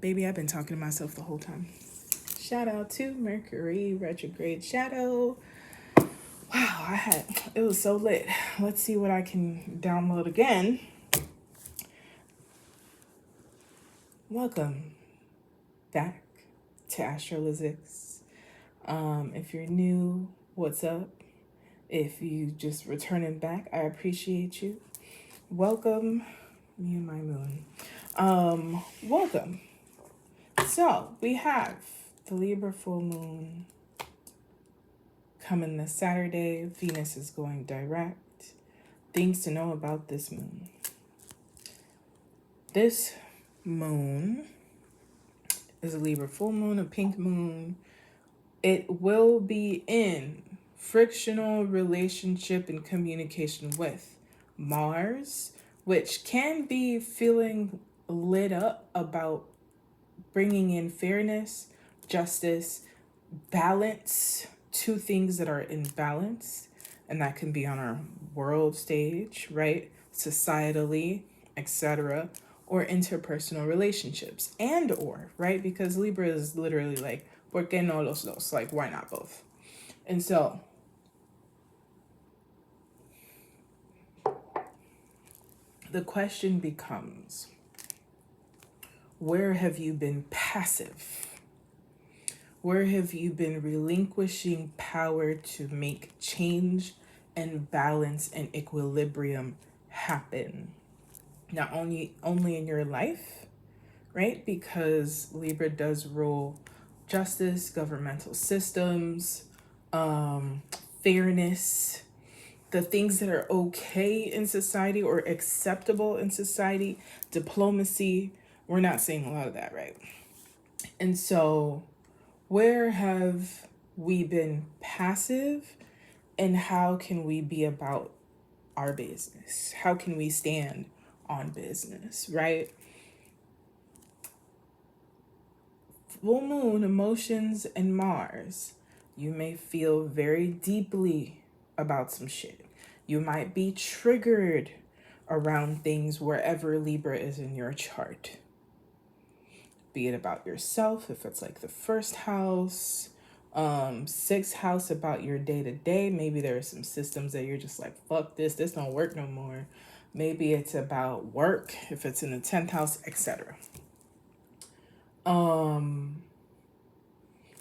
Baby, I've been talking to myself the whole time. Shout out to Mercury retrograde shadow. Wow, it was so lit. Let's see what I can download again. Welcome back to Astrolyszics. If you're new, what's up? If you just returning back, I appreciate you. Welcome, me and my moon. Welcome. So we have the Libra full moon coming this Saturday. Venus is going direct. Things to know about this moon. This moon is a Libra full moon, a pink moon. It will be in frictional relationship and communication with Mars, which can be feeling lit up about bringing in fairness, justice, balance, two things that are in balance. And that can be on our world stage, right? Societally, etc., or interpersonal relationships, and or, right? Because Libra is literally like, ¿por qué no los dos? Like, why not both? And so, the question becomes, where have you been passive? Where have you been relinquishing power to make change and balance and equilibrium happen? Not only in your life, right? Because Libra does rule justice, governmental systems, fairness, the things that are okay in society or acceptable in society, diplomacy. We're not seeing a lot of that, right? And so where have we been passive, and how can we be about our business? How can we stand on business, right? Full moon, emotions, and Mars. You may feel very deeply about some shit. You might be triggered around things wherever Libra is in your chart. Be it about yourself, if it's like the first house, sixth house, about your day-to-day. Maybe there are some systems that you're just like, fuck this don't work no more. Maybe it's about work, if it's in the 10th house, etc. Then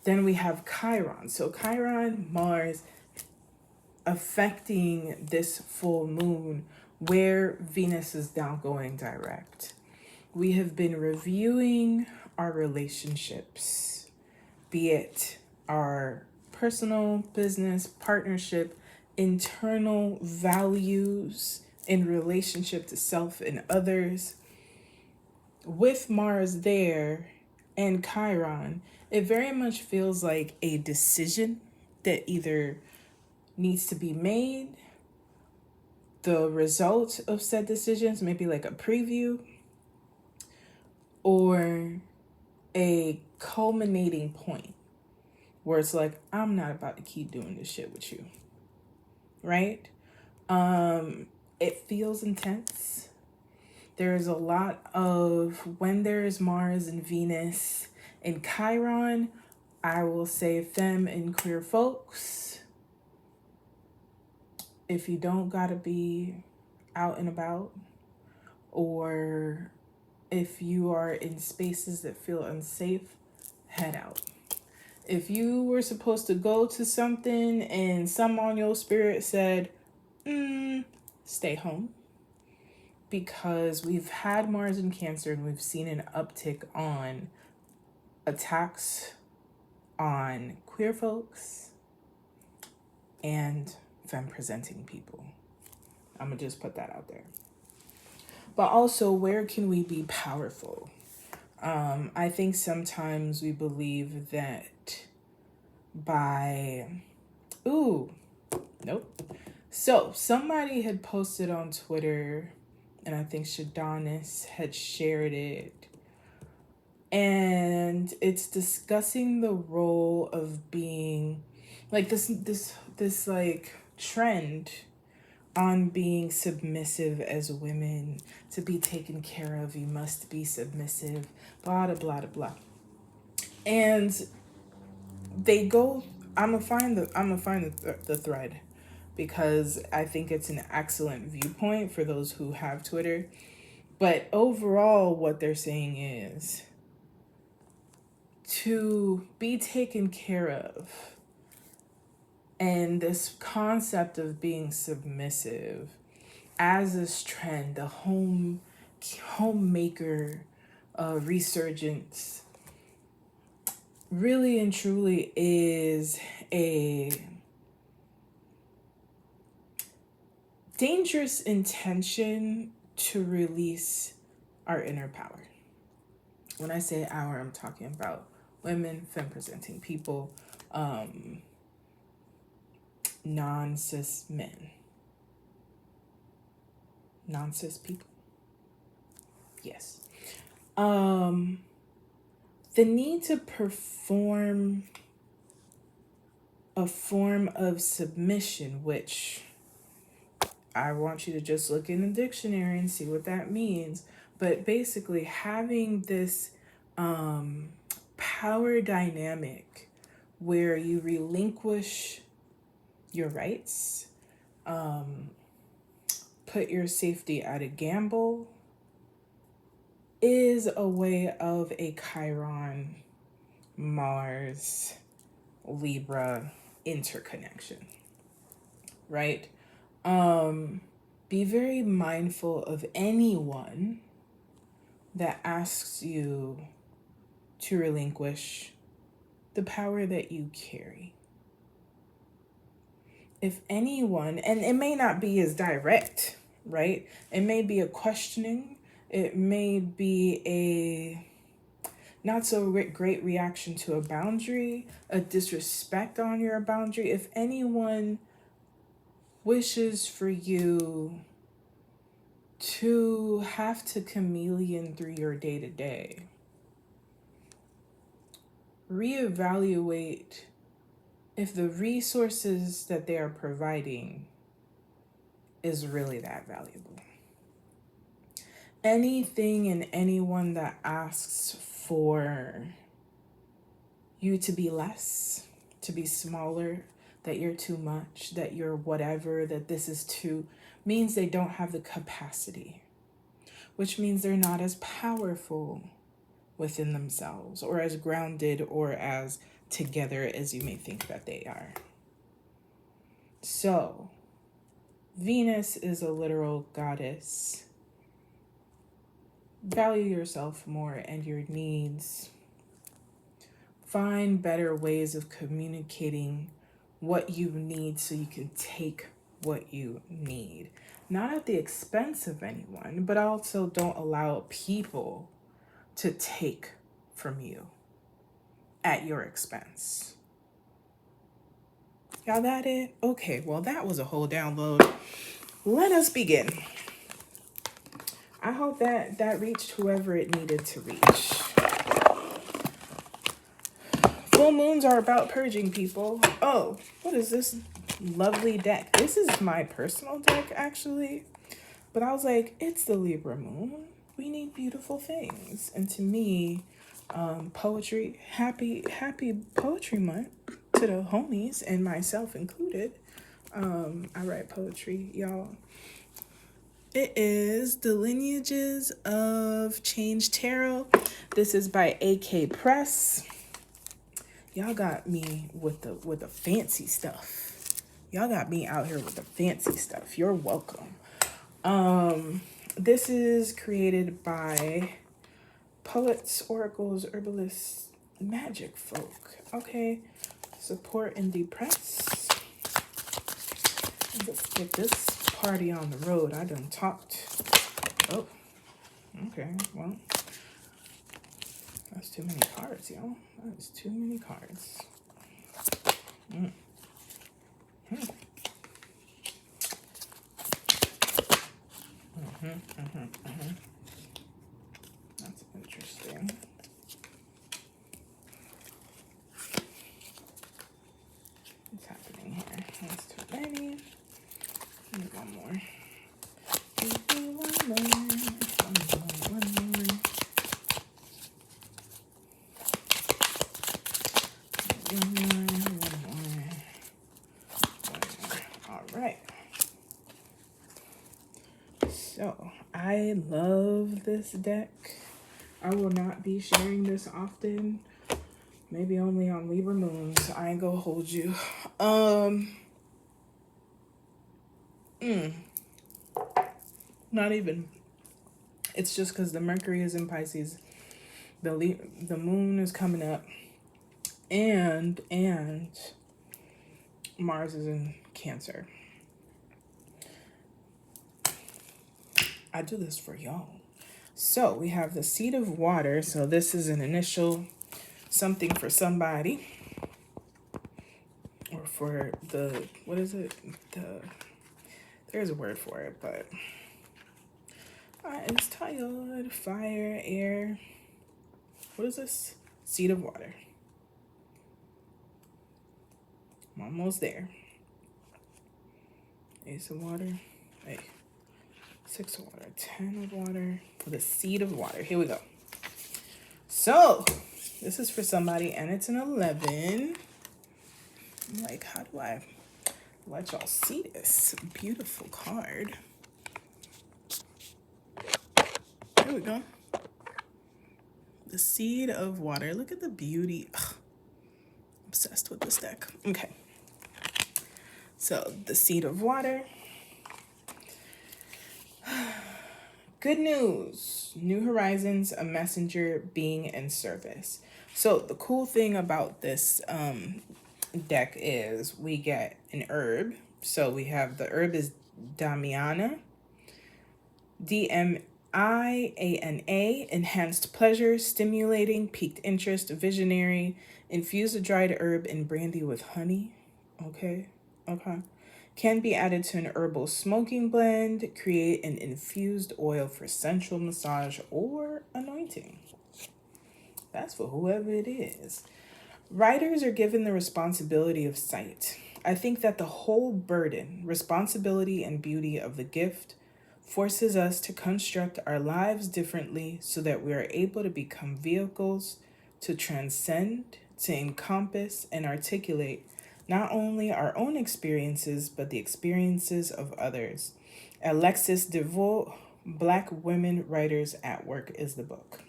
we have Chiron. So Chiron, Mars, affecting this full moon where Venus is now going direct. We have been reviewing our relationships, be it our personal, business, partnership, internal values in relationship to self and others. With Mars there and Chiron, it very much feels like a decision that either needs to be made, the result of said decisions, maybe like a preview, or a culminating point where it's like, I'm not about to keep doing this shit with you, right? It feels intense. There's a lot of, when there's Mars and Venus and Chiron, I will say femme and queer folks, if you don't gotta be out and about, or if you are in spaces that feel unsafe, head out. If you were supposed to go to something and some on your spirit said, stay home, because we've had Mars in Cancer and we've seen an uptick on attacks on queer folks and femme presenting people. I'm gonna just put that out there. But also, where can we be powerful? I think sometimes we believe that nope. So somebody had posted on Twitter, and I think Shadonis had shared it, and it's discussing the role of being like this like trend on being submissive as women. To be taken care of, you must be submissive, blah, blah, blah, blah. And they go, I'm gonna find the thread, because I think it's an excellent viewpoint for those who have Twitter. But overall, what they're saying is to be taken care of, and this concept of being submissive as this trend, the homemaker resurgence, really and truly is a dangerous intention to release our inner power. When I say our, I'm talking about women, femme-presenting people, non-cis men. Non-cis people. Yes. The need to perform a form of submission, which I want you to just look in the dictionary and see what that means. But basically having this power dynamic where you relinquish your rights, put your safety at a gamble, is a way of a Chiron, Mars, Libra interconnection, right? Be very mindful of anyone that asks you to relinquish the power that you carry. If anyone, and it may not be as direct, right? It may be a questioning. It may be a not so great reaction to a boundary, a disrespect on your boundary. If anyone wishes for you to have to chameleon through your day-to-day, reevaluate if the resources that they are providing is really that valuable. Anything and anyone that asks for you to be less, to be smaller, that you're too much, that you're whatever, that this is too, means they don't have the capacity, which means they're not as powerful within themselves, or as grounded or as together as you may think that they are. So, Venus is a literal goddess. Value yourself more and your needs. Find better ways of communicating what you need so you can take what you need. Not at the expense of anyone, but also don't allow people to take from you at your expense. Y'all got it? Okay, well, that was a whole download. Let us begin. I hope that reached whoever it needed to reach. Full moons are about purging, people. Oh, what is this lovely deck? This is my personal deck, actually. But I was like, it's the Libra moon. We need beautiful things. And to me, poetry, happy poetry month to the homies and myself included. I write poetry, y'all. It is The Lineages of Change Tarot. This is by AK Press. Y'all got me with the fancy stuff. Y'all got me out here with the fancy stuff. You're welcome. This is created by poets, oracles, herbalists, magic folk. Okay, support indie press. Let's get this party on the road. I done talked. Oh, okay. Well, that's too many cards, y'all. That is too many cards. That's interesting. What's happening here? That's too many. Need one more. One more. All right. So I love this deck. I will not be sharing this often. Maybe only on Libra moons. I ain't gonna hold you. Not even. It's just because the Mercury is in Pisces. The moon is coming up. And Mars is in Cancer. I do this for y'all. So we have the seed of water. So this is an initial something for somebody. Or for the, what is it? There's a word for it, but it's titled fire, air. What is this? Seed of water. I'm almost there. Ace of water. Hey. 6 of water. 10 of water. For the seed of water. Here we go. So, this is for somebody, and it's an 11. I'm like, how do I let y'all see this beautiful card? Here we go. The seed of water. Look at the beauty. Ugh. Obsessed with this deck. Okay. So, the seed of water. Good news. New horizons, a messenger, being in service. So, the cool thing about this deck is we get an herb. So, we have the herb is Damiana. DMIANA, enhanced pleasure, stimulating, piqued interest, visionary. Infuse a dried herb in brandy with honey. Okay. Can be added to an herbal smoking blend. Create an infused oil for sensual massage or anointing. That's for whoever it is. Writers are given the responsibility of sight. I think that the whole burden, responsibility, and beauty of the gift forces us to construct our lives differently so that we are able to become vehicles to transcend, to encompass, and articulate not only our own experiences, but the experiences of others. Alexis DeVoe, Black Women Writers at Work is the book.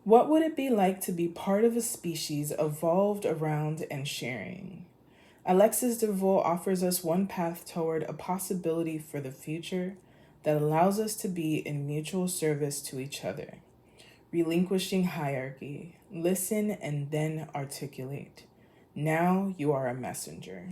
What would it be like to be part of a species evolved around and sharing? Alexis DeVoe offers us one path toward a possibility for the future that allows us to be in mutual service to each other. Relinquishing hierarchy, listen and then articulate. Now you are a messenger.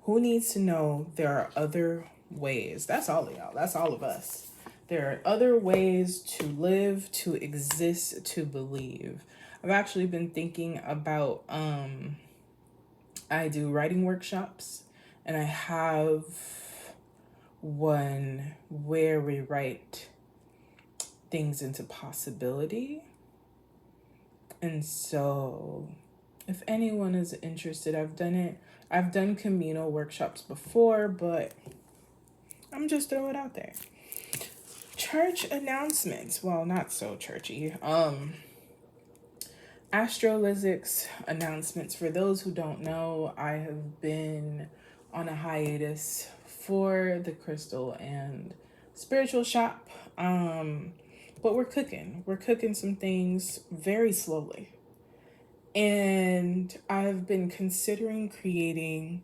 Who needs to know there are other ways? That's all of y'all. That's all of us. There are other ways to live, to exist, to believe. I've actually been thinking about, I do writing workshops, and I have one where we write things into possibility. And so if anyone is interested, I've done communal workshops before, but I'm just throwing it out there. Church announcements. Well, not so churchy. Astrolyszics announcements. For those who don't know, I have been on a hiatus for the crystal and spiritual shop. But we're cooking. We're cooking some things very slowly. And I've been considering creating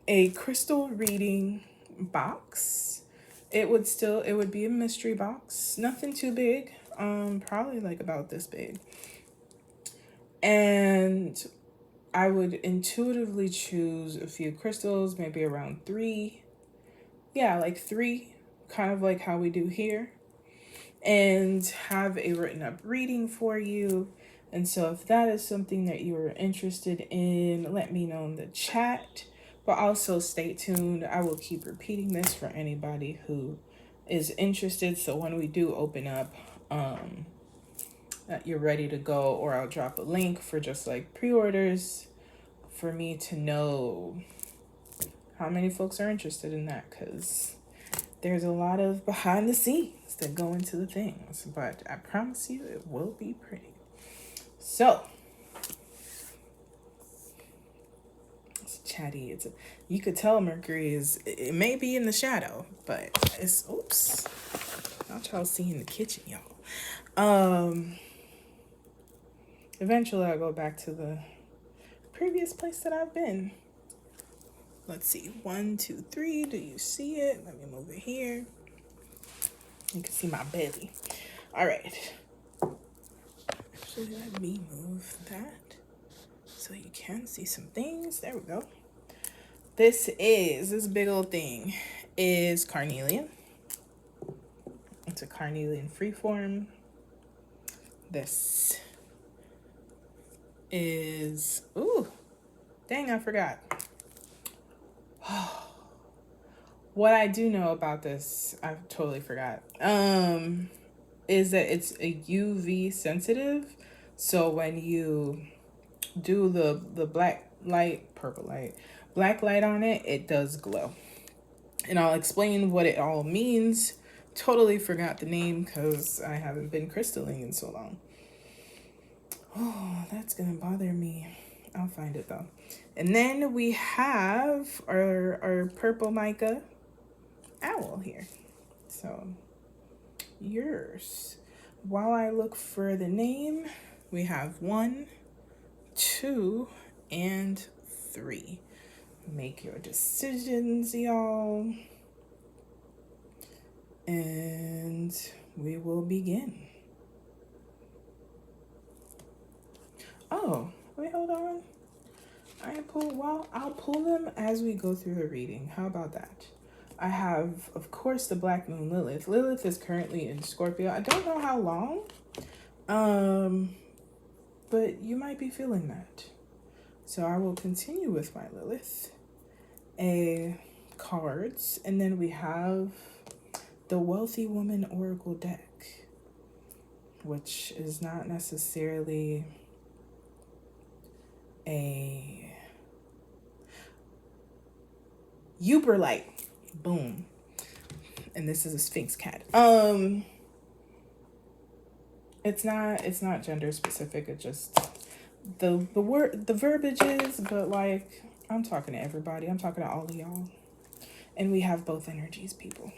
a crystal reading box. It would be a mystery box. Nothing too big. Probably like about this big. And I would intuitively choose a few crystals, maybe around 3. Yeah, like 3, kind of like how we do here. And have a written up reading for you. And so if that is something that you are interested in, let me know in the chat. But also stay tuned. I will keep repeating this for anybody who is interested. So when we do open up, that you're ready to go, or I'll drop a link for just like pre-orders for me to know how many folks are interested in that, because there's a lot of behind the scenes that go into the things, but I promise you it will be pretty. So It's chatty. You could tell Mercury it may be in the shadow, but it's, oops. Not y'all see in the kitchen, y'all. Eventually I'll go back to the previous place that I've been. Let's see. 1, 2, 3. Do you see it? Let me move it here. You can see my belly. All right. Actually, let me move that so you can see some things. There we go. This big old thing is Carnelian. It's a Carnelian freeform. This is, ooh, dang, I forgot. What I do know about this, I totally forgot, is that it's a UV sensitive. So when you do the black light, purple light, black light on it, it does glow. And I'll explain what it all means. Totally forgot the name because I haven't been crystalling in so long. Oh, that's gonna bother me. I'll find it though. And then we have our purple mica owl here. So yours. While I look for the name, we have 1, 2, and 3. Make your decisions, y'all. And we will begin. Oh, wait, hold on. I ain't pull. Well, I'll pull them as we go through the reading. How about that? I have, of course, the Black Moon Lilith. Lilith is currently in Scorpio. I don't know how long, but you might be feeling that. So I will continue with my Lilith. Cards, and then we have the Wealthy Woman Oracle deck, which is not necessarily a Yooperlite. Boom. And this is a Sphinx cat. It's not gender specific. It just the verbiage is, but like I'm talking to everybody. I'm talking to all of y'all. And we have both energies, people.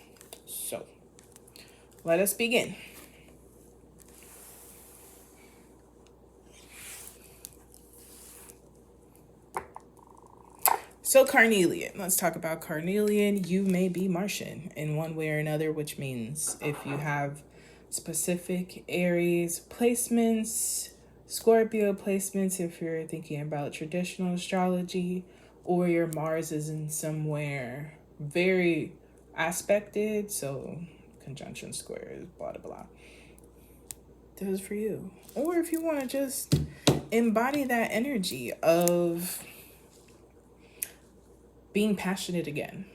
So let us begin. So Carnelian, let's talk about Carnelian. You may be Martian in one way or another, which means if you have specific Aries placements, Scorpio placements, if you're thinking about traditional astrology, or your Mars is in somewhere very aspected, so conjunction squares, blah, blah, blah. This is for you. Or if you want to just embody that energy of being passionate again,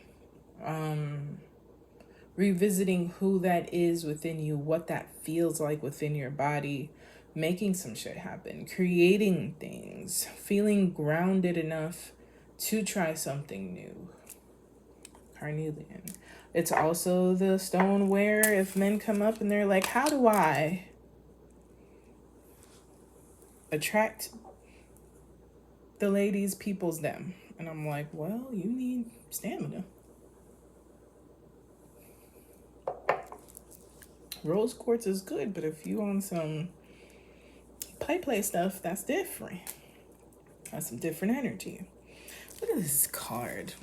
revisiting who that is within you, what that feels like within your body, making some shit happen, creating things, feeling grounded enough to try something new. Carnelian. It's also the stone where if men come up and they're like, how do I attract the ladies, people's them? And I'm like, well, you need stamina. Rose quartz is good, but if you on some play stuff, that's different. That's some different energy. Look at this card.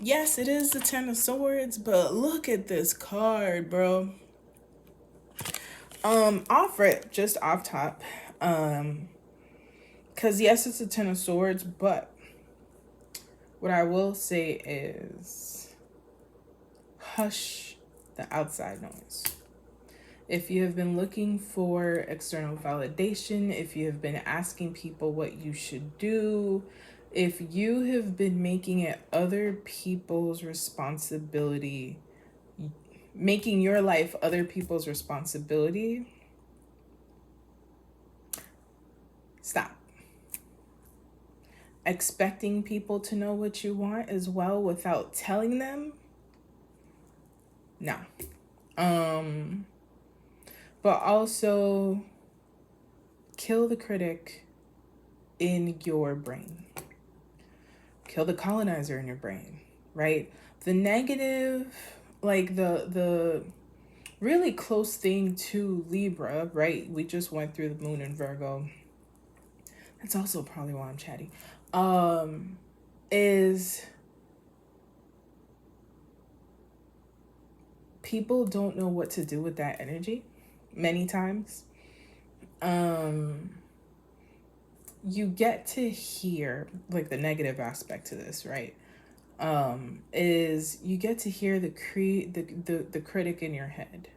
Yes, it is the Ten of Swords, but look at this card, bro. Off rip, just off top. Because yes, it's a Ten of Swords, but what I will say is hush the outside noise. If you have been looking for external validation, if you have been asking people what you should do, if you have been making it other people's responsibility, making your life other people's responsibility, stop. Expecting people to know what you want as well without telling them, no. But also kill the critic in your brain. Kill the colonizer in your brain, right? The negative, like the really close thing to Libra, right? We just went through the moon in Virgo. That's also probably why I'm chatty. Is people don't know what to do with that energy many times. You get to hear, like, the negative aspect to this, right? Is you get to hear the critic in your head,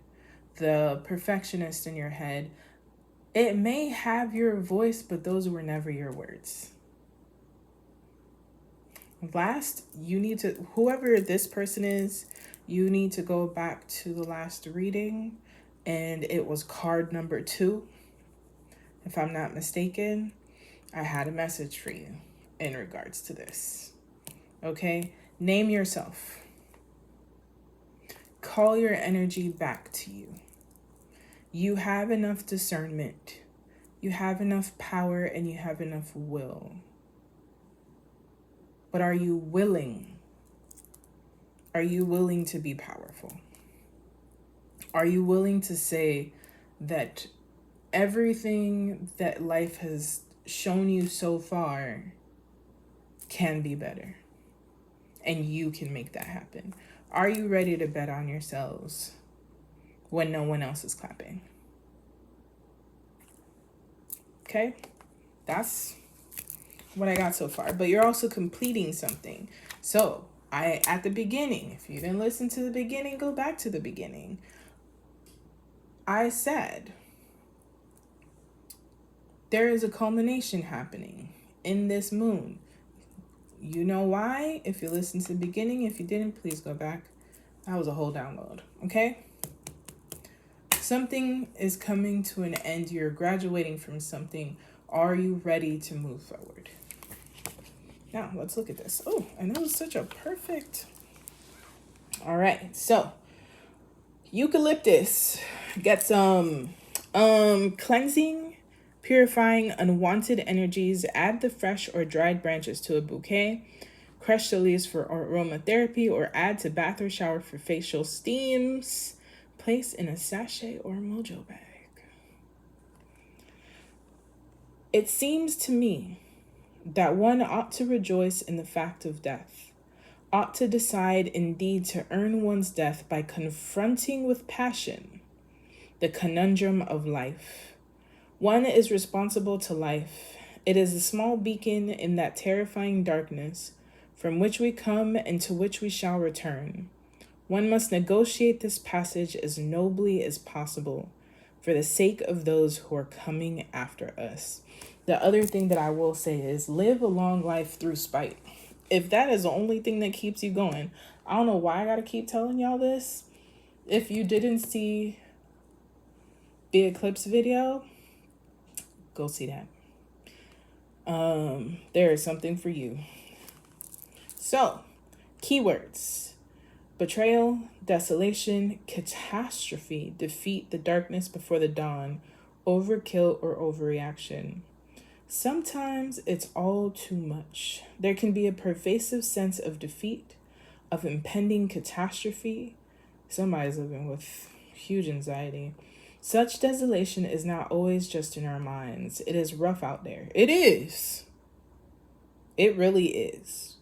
the perfectionist in your head. It may have your voice, but those were never your words. Last, you need to, whoever this person is, you need to go back to the last reading, and it was card number 2. If I'm not mistaken, I had a message for you in regards to this. Okay? Name yourself. Call your energy back to you. You have enough discernment. You have enough power, and you have enough will. But are you willing? Are you willing to be powerful? Are you willing to say that everything that life has shown you so far can be better? And you can make that happen. Are you ready to bet on yourselves when no one else is clapping? Okay? That's what I got so far. But you're also completing something. So, at the beginning, if you didn't listen to the beginning, go back to the beginning. I said there is a culmination happening in this moon. You know why? If you listened to the beginning, if you didn't, please go back. That was a whole download, okay? Something is coming to an end. You're graduating from something. Are you ready to move forward? Now, let's look at this. Oh, and that was such a perfect... All right, so eucalyptus. Get some cleansing, purifying unwanted energies. Add the fresh or dried branches to a bouquet. Crush the leaves for aromatherapy, or add to bath or shower for facial steams. Place in a sachet or mojo bag. It seems to me that one ought to rejoice in the fact of death, ought to decide indeed to earn one's death by confronting with passion the conundrum of life. One is responsible to life. It is a small beacon in that terrifying darkness from which we come and to which we shall return. One must negotiate this passage as nobly as possible for the sake of those who are coming after us. The other thing that I will say is live a long life through spite. If that is the only thing that keeps you going, I don't know why I gotta keep telling y'all this. If you didn't see the eclipse video, go see that. There is something for you. So, keywords: betrayal, desolation, catastrophe, defeat, the darkness before the dawn, overkill or overreaction. Sometimes it's all too much. There can be a pervasive sense of defeat, of impending catastrophe. Somebody's living with huge anxiety. Such desolation is not always just in our minds. It is rough out there. It is. It really is.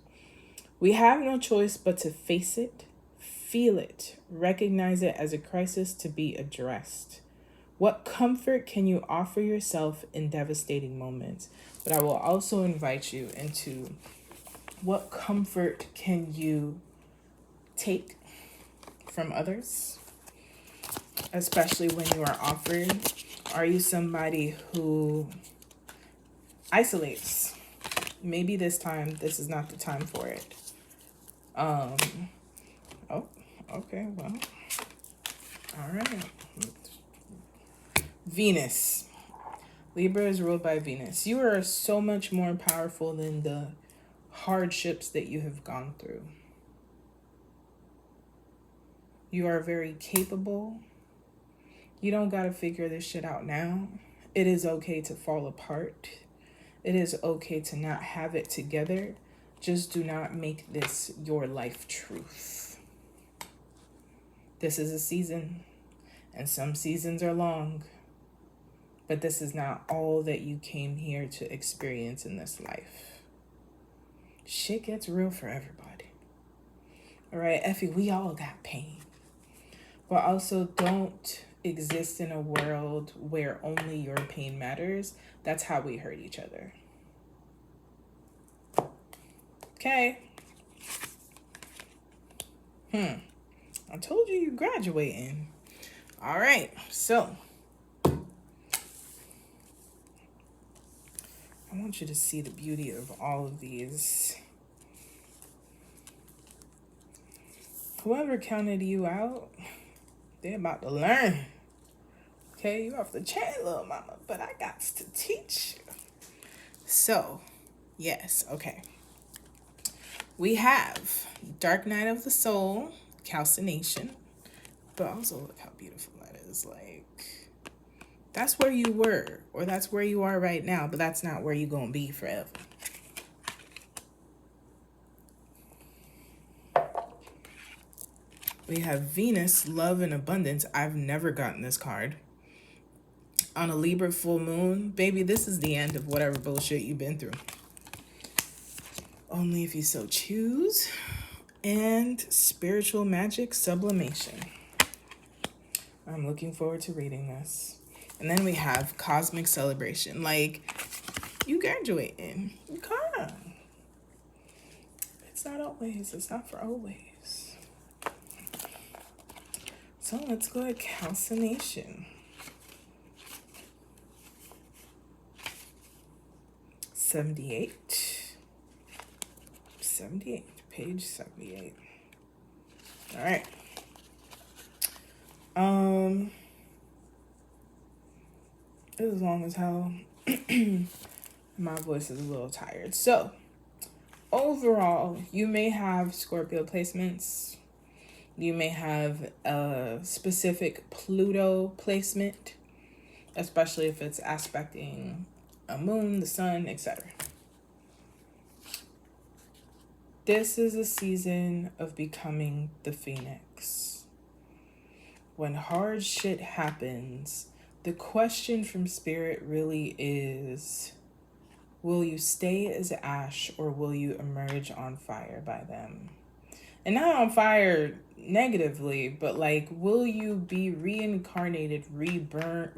We have no choice but to face it, feel it, recognize it as a crisis to be addressed. What comfort can you offer yourself in devastating moments? But I will also invite you into what comfort can you take from others, especially when you are offered. Are you somebody who isolates? Maybe this time, this is not the time for it. Oh, okay, well, all right. Venus. Libra is ruled by Venus. You are so much more powerful than the hardships that you have gone through. You are very capable. You don't got to figure this shit out now. It is okay to fall apart. It is okay to not have it together. Just do not make this your life truth. This is a season, and some seasons are long, but this is not all that you came here to experience in this life. Shit gets real for everybody. All right, Effie, we all got pain. But also don't exist in a world where only your pain matters. That's how we hurt each other. Okay. I told you you're graduating. All right, so I want you to see the beauty of all of these. Whoever counted you out, they're about to learn. Okay, you off the chain, little mama, but I got to teach you. So, yes, okay. We have Dark Night of the Soul, calcination, but also look how beautiful that is. Like, that's where you were, or that's where you are right now, but that's not where you're going to be forever. We have Venus, Love and Abundance. I've never gotten this card. On a Libra full moon, baby, this is the end of whatever bullshit you've been through. Only if you so choose. And Spiritual Magic Sublimation. I'm looking forward to reading this. And then we have Cosmic Celebration. Like, you graduating. Come on. It's not always. It's not for always. So let's go at calcination. 78. 78. Page 78. All right. It was long as hell. My voice is a little tired. So, overall, you may have Scorpio placements. You may have a specific Pluto placement, especially if it's aspecting a moon, the sun, etc. This is a season of becoming the phoenix. When hard shit happens, the question from Spirit really is, will you stay as ash or will you emerge on fire by them? And not on fire negatively, but like, will you be reincarnated, reborn?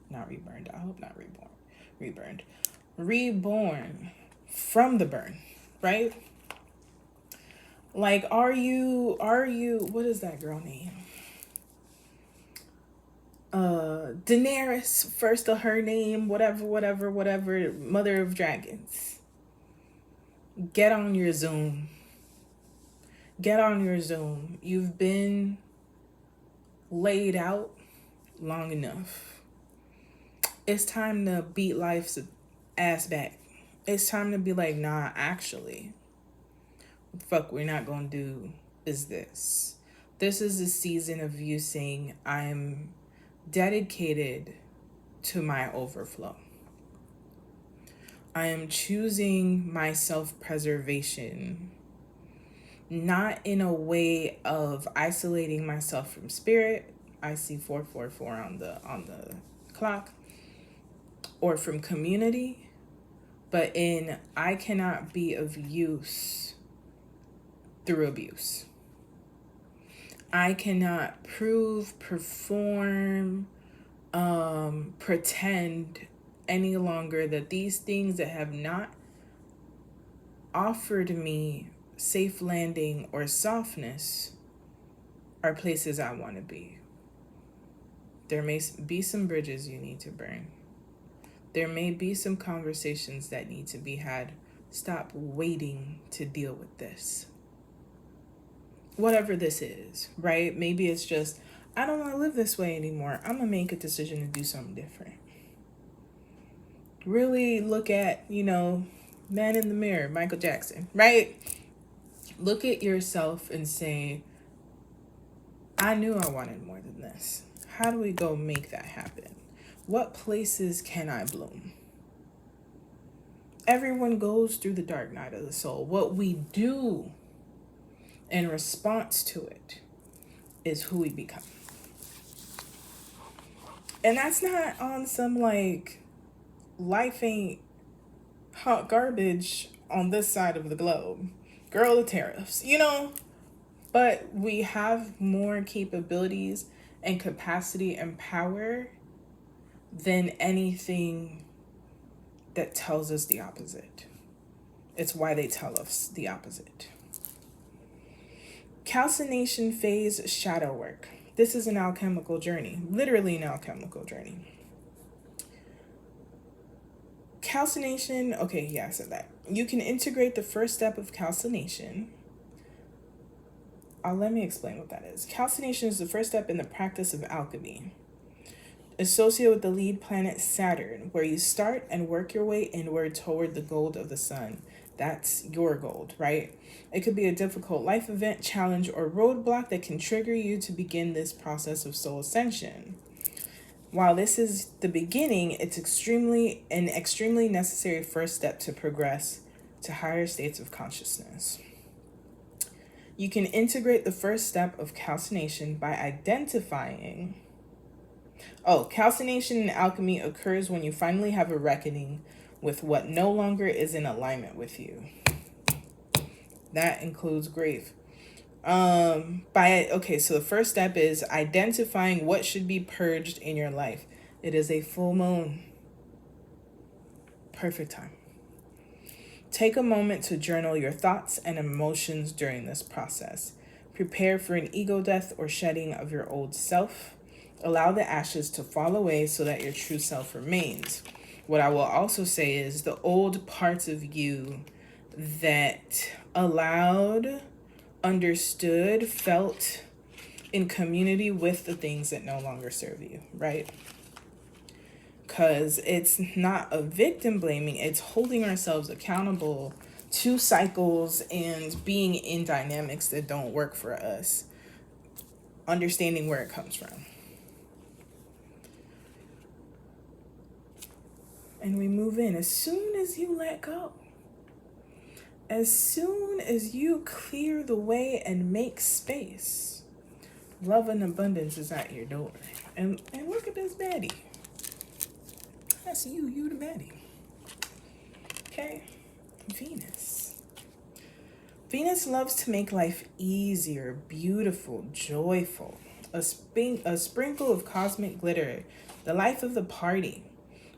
Not reburned, I hope not reborn. Reburned. Reborn from the burn, right? Like, are you, what is that girl name? Daenerys, first of her name, whatever, Mother of Dragons. Get on your Zoom. Get on your Zoom. You've been laid out long enough. It's time to beat life's ass back. It's time to be like, nah, actually, what the fuck we're not gonna do is this. This is the season of you saying, I'm dedicated to my overflow. I am choosing my self-preservation, not in a way of isolating myself from spirit. I see 444 on the clock, or from community, but in I cannot be of use through abuse. I cannot prove, perform, pretend any longer that these things that have not offered me safe landing or softness are places I want to be. There may be some bridges you need to burn. There may be some conversations that need to be had. Stop waiting to deal with this. Whatever this is, right? Maybe it's just, I don't want to live this way anymore. I'm going to make a decision to do something different. Really look at, Man in the Mirror, Michael Jackson, right? Look at yourself and say, I knew I wanted more than this. How do we go make that happen? What places can I bloom? Everyone goes through the dark night of the soul. What we do in response to it is who we become. And that's not on some like life ain't hot garbage on this side of the globe. Girl, the tariffs, you know? But we have more capabilities and capacity and power than anything that tells us the opposite. It's why they tell us the opposite. Calcination phase shadow work. This is an alchemical journey, literally an alchemical journey. Calcination, okay, yeah, I said that. You can integrate the first step of calcination. Let me explain what that is. Calcination is the first step in the practice of alchemy, associated with the lead planet Saturn, where you start and work your way inward toward the gold of the sun. That's your gold, right? It could be a difficult life event, challenge, or roadblock that can trigger you to begin this process of soul ascension. While this is the beginning, it's an extremely necessary first step to progress to higher states of consciousness. You can integrate the first step of calcination by identifying. Calcination in alchemy occurs when you finally have a reckoning with what no longer is in alignment with you. That includes grief. So the first step is identifying what should be purged in your life. It is a full moon. Perfect time. Take a moment to journal your thoughts and emotions during this process. Prepare for an ego death or shedding of your old self. Allow the ashes to fall away so that your true self remains. What I will also say is the old parts of you that allowed, understood, felt in community with the things that no longer serve you, right? Because it's not a victim blaming, it's holding ourselves accountable to cycles and being in dynamics that don't work for us, understanding where it comes from. And we move in. As soon as you let go, as soon as you clear the way and make space, love and abundance is at your door. And look at this baddie. That's you the baddie. Okay, Venus. Venus loves to make life easier, beautiful, joyful. A sprinkle of cosmic glitter, the life of the party.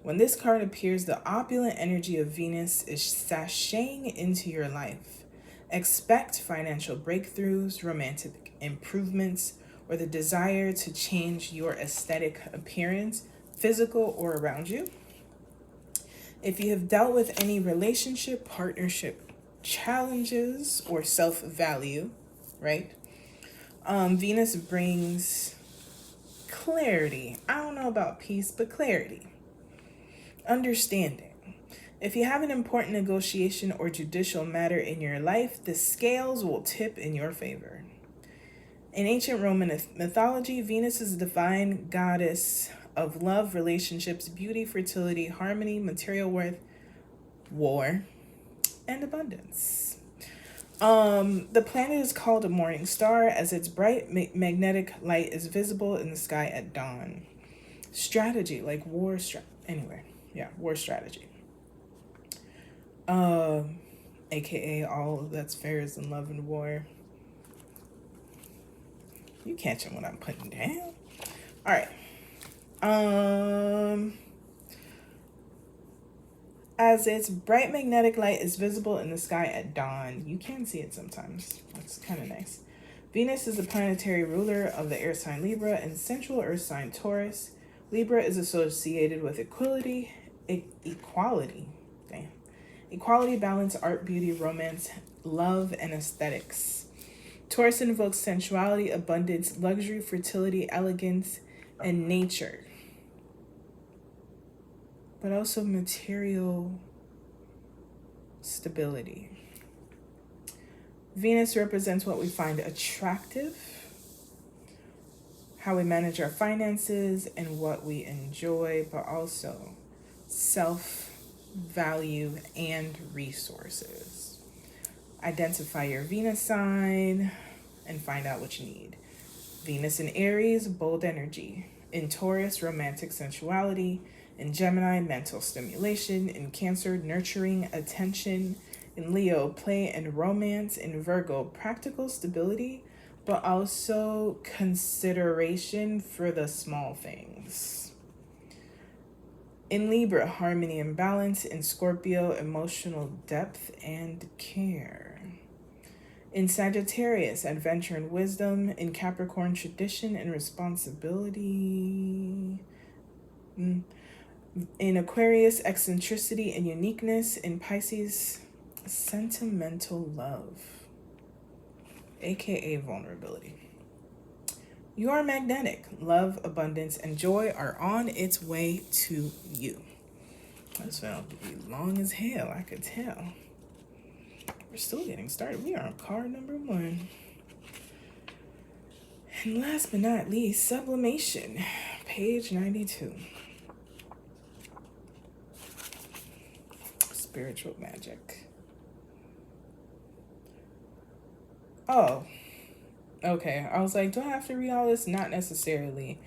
When this card appears, the opulent energy of Venus is sashaying into your life. Expect financial breakthroughs, romantic improvements, or the desire to change your aesthetic appearance, physical or around you. If you have dealt with any relationship, partnership challenges, or self-value, right? Venus brings clarity. I don't know about peace, but clarity. Understanding. If you have an important negotiation or judicial matter in your life, the scales will tip in your favor. In ancient Roman mythology, Venus is the divine goddess of love, relationships, beauty, fertility, harmony, material worth, war, and abundance. The planet is called a morning star as its bright magnetic light is visible in the sky at dawn. Strategy, like war strategy. AKA all that's fair is in love and war. You catching what I'm putting down? All right. As its bright magnetic light is visible in the sky at dawn, you can see it sometimes. That's kind of nice. Venus is the planetary ruler of the air sign Libra and central earth sign Taurus. Libra is associated with equality, balance, art, beauty, romance, love, and aesthetics. Taurus invokes sensuality, abundance, luxury, fertility, elegance, and nature, but also material stability. Venus represents what we find attractive, how we manage our finances, and what we enjoy, but also self value, and resources. Identify your Venus sign and find out what you need. Venus in Aries, bold energy. In Taurus, romantic sensuality. In Gemini, mental stimulation. In Cancer, nurturing attention. In Leo, play and romance. In Virgo, practical stability, but also consideration for the small things. In Libra, harmony and balance. In Scorpio, emotional depth and care. In Sagittarius, adventure and wisdom. In Capricorn, tradition and responsibility. In Aquarius, eccentricity and uniqueness. In Pisces, sentimental love, aka vulnerability. You are magnetic. Love, abundance, and joy are on its way to you. This felt to be long as hell, I could tell. We're still getting started. We are on card number 1. And last but not least, sublimation, page 92. Spiritual magic. Oh, okay. I was like, do I have to read all this? Not necessarily.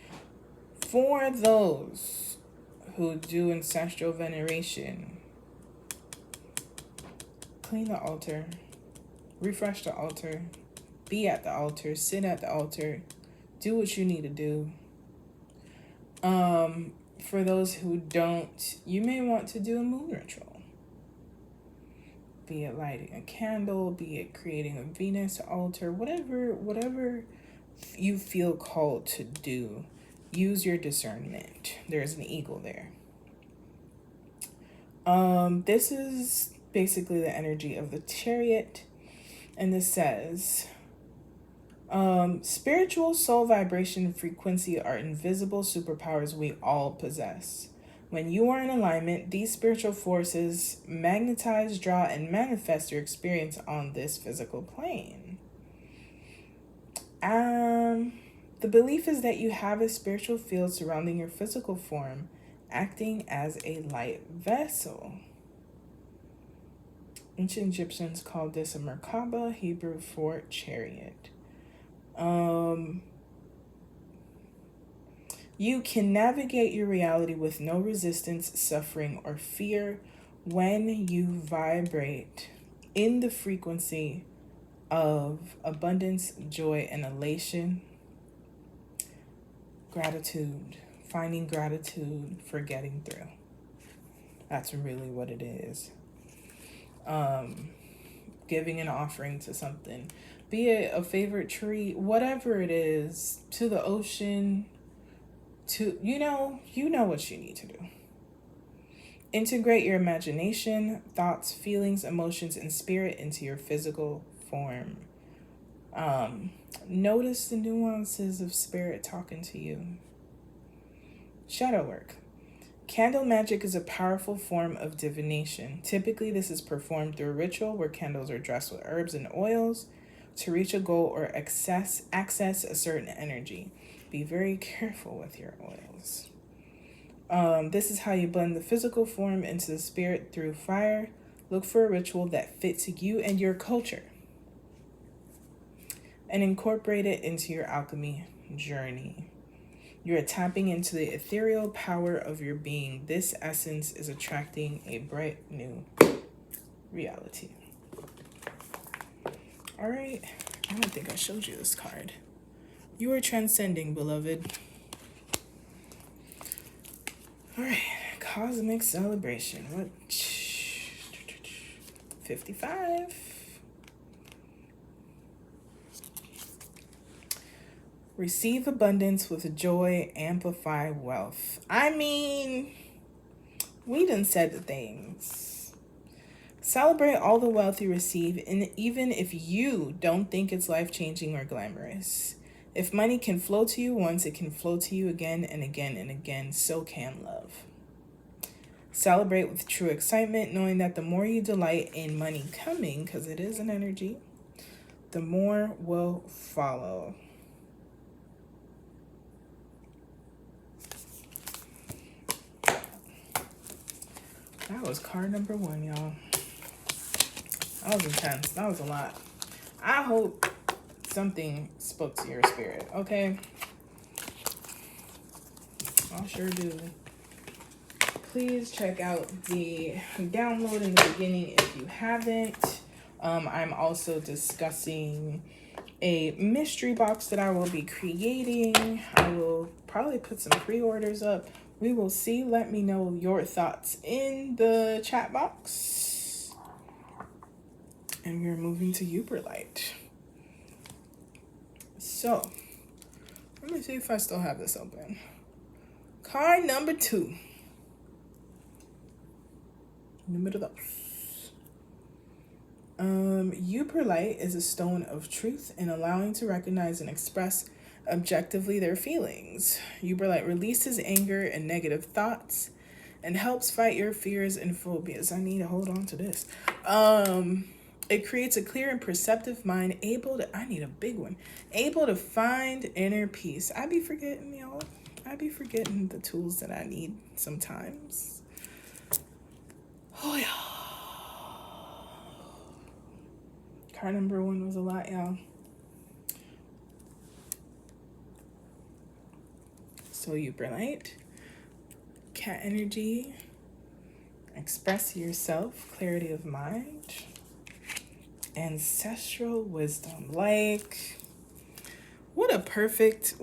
For those who do ancestral veneration, clean the altar, refresh the altar, be at the altar, sit at the altar, do what you need to do. For those who don't, you may want to do a moon ritual. Be it lighting a candle, be it creating a Venus altar, whatever you feel called to do. Use your discernment. There's an eagle there. This is basically the energy of the Chariot, and this says, spiritual soul vibration and frequency are invisible superpowers we all possess. When you are in alignment, these spiritual forces magnetize, draw, and manifest your experience on this physical plane. The belief is that you have a spiritual field surrounding your physical form, acting as a light vessel. Ancient Egyptians called this a Merkaba, Hebrew for chariot. You can navigate your reality with no resistance, suffering, or fear when you vibrate in the frequency of abundance, joy, and elation. Gratitude, finding gratitude for getting through. That's really what it is. Giving an offering to something, be it a favorite tree, whatever it is, to the ocean, to, you know what you need to do. Integrate your imagination, thoughts, feelings, emotions, and spirit into your physical form. Notice the nuances of spirit talking to you. Shadow work. Candle magic is a powerful form of divination. Typically, this is performed through a ritual where candles are dressed with herbs and oils to reach a goal or access a certain energy. Be very careful with your oils. This is how you blend the physical form into the spirit through fire. Look for a ritual that fits you and your culture, and incorporate it into your alchemy journey. You are tapping into the ethereal power of your being. This essence is attracting a bright new reality. All right. I don't think I showed you this card. You are transcending, beloved. All right. Cosmic celebration. What? 55. Receive abundance with joy, amplify wealth. I mean, we done said the things. Celebrate all the wealth you receive, and even if you don't think it's life-changing or glamorous. If money can flow to you once, it can flow to you again and again and again. So can love. Celebrate with true excitement, knowing that the more you delight in money coming, because it is an energy, the more will follow. That was card number 1, y'all. That was intense. That was a lot. I hope something spoke to your spirit, okay? I sure do. Please check out the download in the beginning if you haven't. I'm also discussing a mystery box that I will be creating. I will probably put some pre-orders up. We will see. Let me know your thoughts in the chat box. And we're moving to Yooperlite. So, let me see if I still have this open. Card number 2. Número 2. Yooperlite is a stone of truth and allowing to recognize and express objectively their feelings. Yooperlite releases anger and negative thoughts and helps fight your fears and phobias. I need to hold on to this. It creates a clear and perceptive mind able to find inner peace. I be forgetting, y'all. I be forgetting the tools that I need sometimes. Oh, yeah. Card number 1 was a lot, y'all. So Yooperlite, cat energy, express yourself, clarity of mind, ancestral wisdom. Like, what a perfect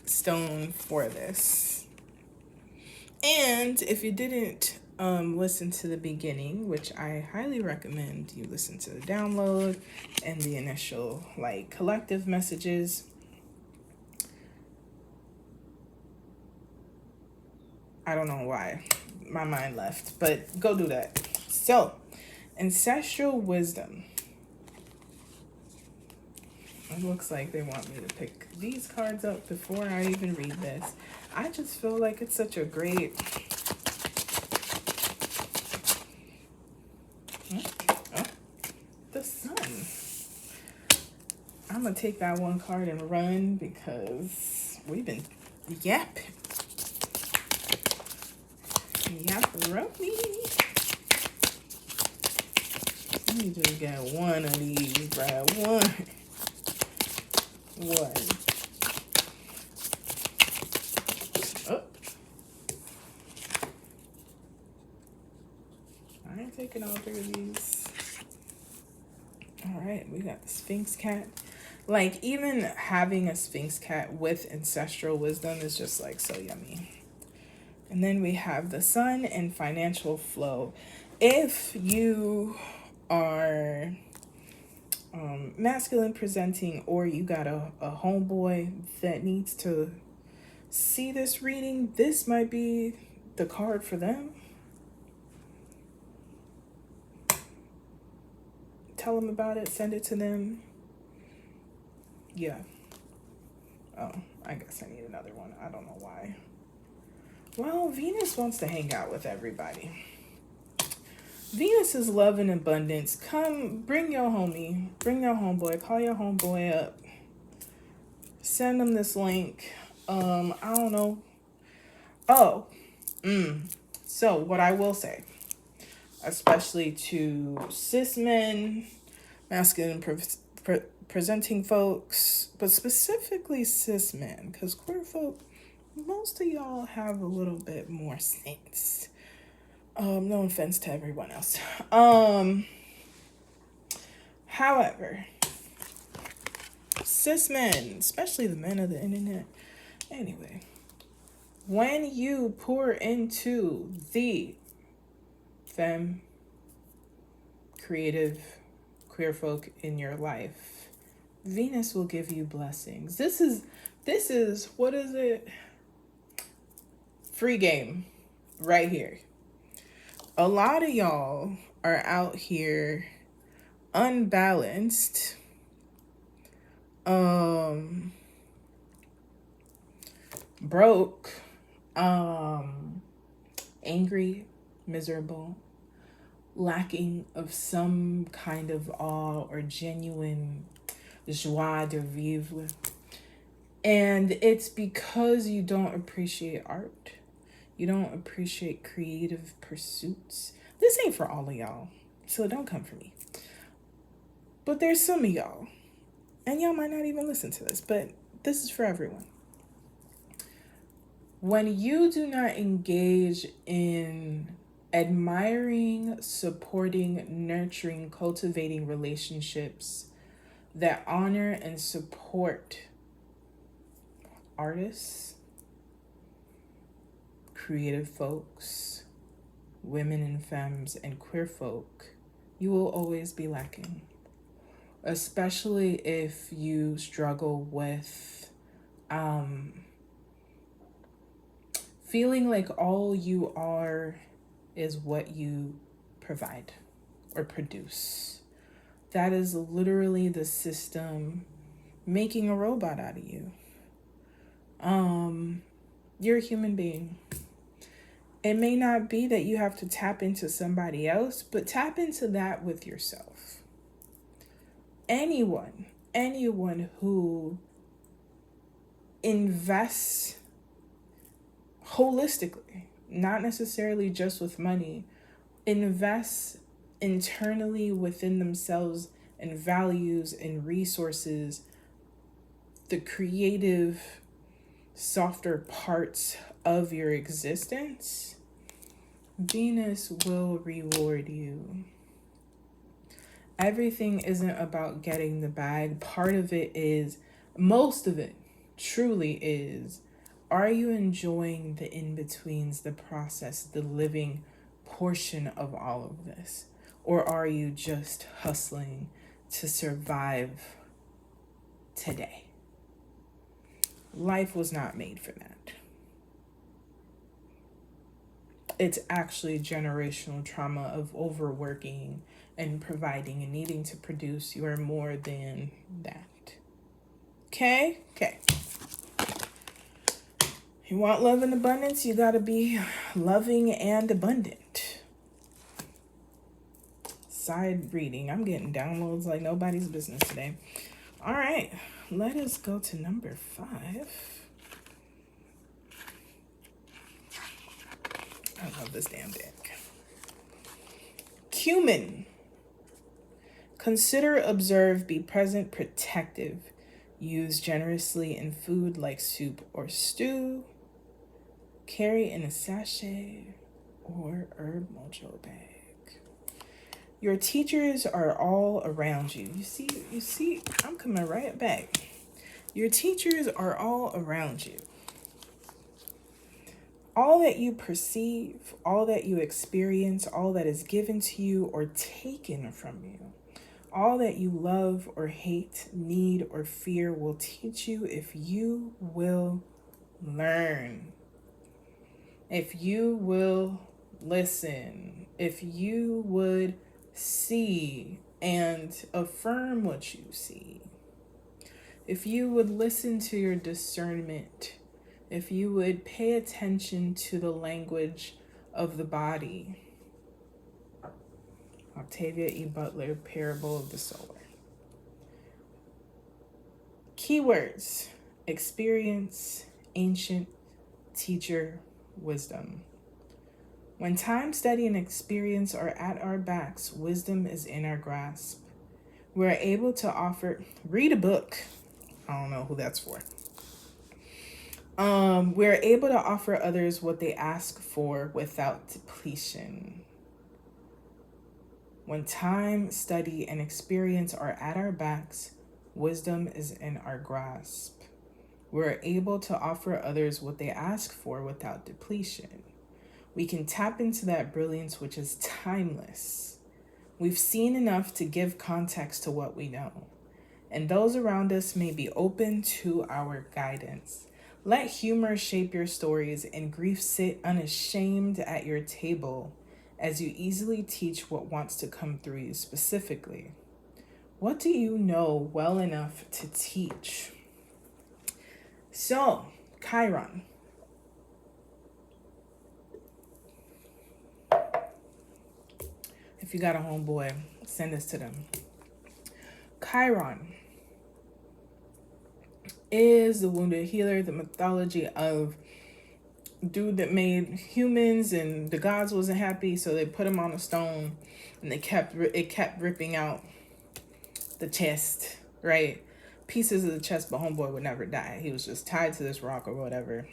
stone for this. And if you didn't listen to the beginning, which I highly recommend you listen to the download and the initial like collective messages. I don't know why my mind left, but go do that. So, ancestral wisdom. It looks like they want me to pick these cards up before I even read this. I just feel like it's such a great... Oh, the sun. I'm going to take that one card and run because we've been yapping. Yapparoni. Let me just get one of these, right? One. Oh. I ain't taking all 3 of these. All right, we got the Sphinx cat. Like, even having a Sphinx cat with ancestral wisdom is just like so yummy. And then we have the sun and financial flow. If you are masculine presenting, or you got a homeboy that needs to see this reading, this might be the card for them. Tell them about it, send it to them. Yeah. Oh, I guess I need another one. I don't know why. Well, Venus wants to hang out with everybody. Venus is love and abundance. Come, bring your homie, bring your homeboy, call your homeboy up. Send them this link. I don't know. Oh, so what I will say, especially to cis men, masculine presenting folks, but specifically cis men, because queer folk, most of y'all have a little bit more sense. No offense to everyone else. However, cis men, especially the men of the internet, anyway, when you pour into the femme, creative, queer folk in your life, Venus will give you blessings. This is, what is it? Free game right here. A lot of y'all are out here unbalanced, broke, angry, miserable, lacking of some kind of awe or genuine joie de vivre. And it's because you don't appreciate art. You don't appreciate creative pursuits. This ain't for all of y'all, so don't come for me. But there's some of y'all, and y'all might not even listen to this, but this is for everyone. When you do not engage in admiring, supporting, nurturing, cultivating relationships that honor and support artists, creative folks, women and femmes, and queer folk, you will always be lacking. Especially if you struggle with feeling like all you are is what you provide or produce. That is literally the system making a robot out of you. You're a human being. It may not be that you have to tap into somebody else, but tap into that with yourself. Anyone who invests holistically, not necessarily just with money, invests internally within themselves and values and resources, the creative, softer parts of your existence, Venus will reward you. Everything isn't about getting the bag. Part of it is, most of it truly is, are you enjoying the in-betweens, the process, the living portion of all of this? Or are you just hustling to survive today? Life was not made for that. It's actually generational trauma of overworking and providing and needing to produce. You are more than that. Okay? You want love and abundance, you gotta be loving and abundant. Side reading. I'm getting downloads like nobody's business today. All right, let us go to number 5. I love this damn deck. Cumin. Consider, observe, be present, protective. Use generously in food like soup or stew. Carry in a sachet or herb mojo bag. Your teachers are all around you. You see, I'm coming right back. Your teachers are all around you. All that you perceive, all that you experience, all that is given to you or taken from you, all that you love or hate, need or fear will teach you if you will learn. If you will listen, if you would see and affirm what you see, if you would listen to your discernment, if you would pay attention to the language of the body. Octavia E. Butler, Parable of the Sower. Keywords: experience, ancient, teacher, wisdom. When time, study, and experience are at our backs, wisdom is in our grasp. We're able to offer, read a book. I don't know who that's for. We're able to offer others what they ask for without depletion. When time, study, and experience are at our backs, wisdom is in our grasp. We're able to offer others what they ask for without depletion. We can tap into that brilliance which is timeless. We've seen enough to give context to what we know, and those around us may be open to our guidance. Let humor shape your stories and grief sit unashamed at your table as you easily teach what wants to come through you specifically. What do you know well enough to teach? So, Chiron. If you got a homeboy, send this to them. Chiron is the wounded healer, the mythology of dude that made humans, and the gods wasn't happy, so they put him on a stone, and it kept ripping out the chest, right? Pieces of the chest, but homeboy would never die. He was just tied to this rock or whatever.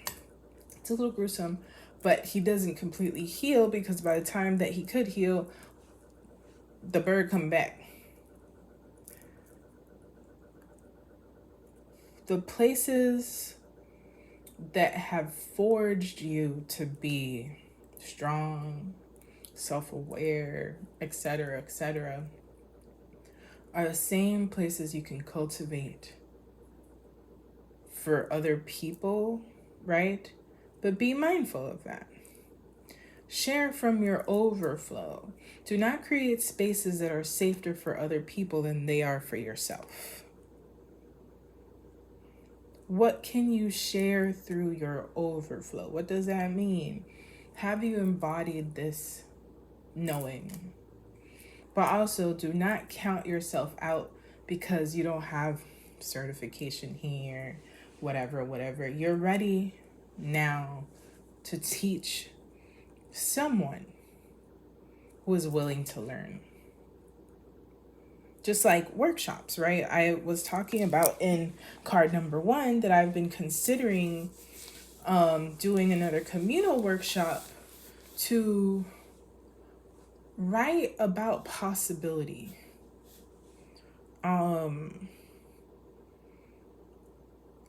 It's a little gruesome, but he doesn't completely heal, because by the time that he could heal, the bird come back. The places that have forged you to be strong, self-aware, etc., are the same places you can cultivate for other people, right? But be mindful of that. Share from your overflow. Do not create spaces that are safer for other people than they are for yourself. What can you share through your overflow? What does that mean? Have you embodied this knowing? But also, do not count yourself out because you don't have certification here, whatever. You're ready now to teach someone who is willing to learn. Just like workshops, right? I was talking about in card number 1 that I've been considering doing another communal workshop to write about possibility.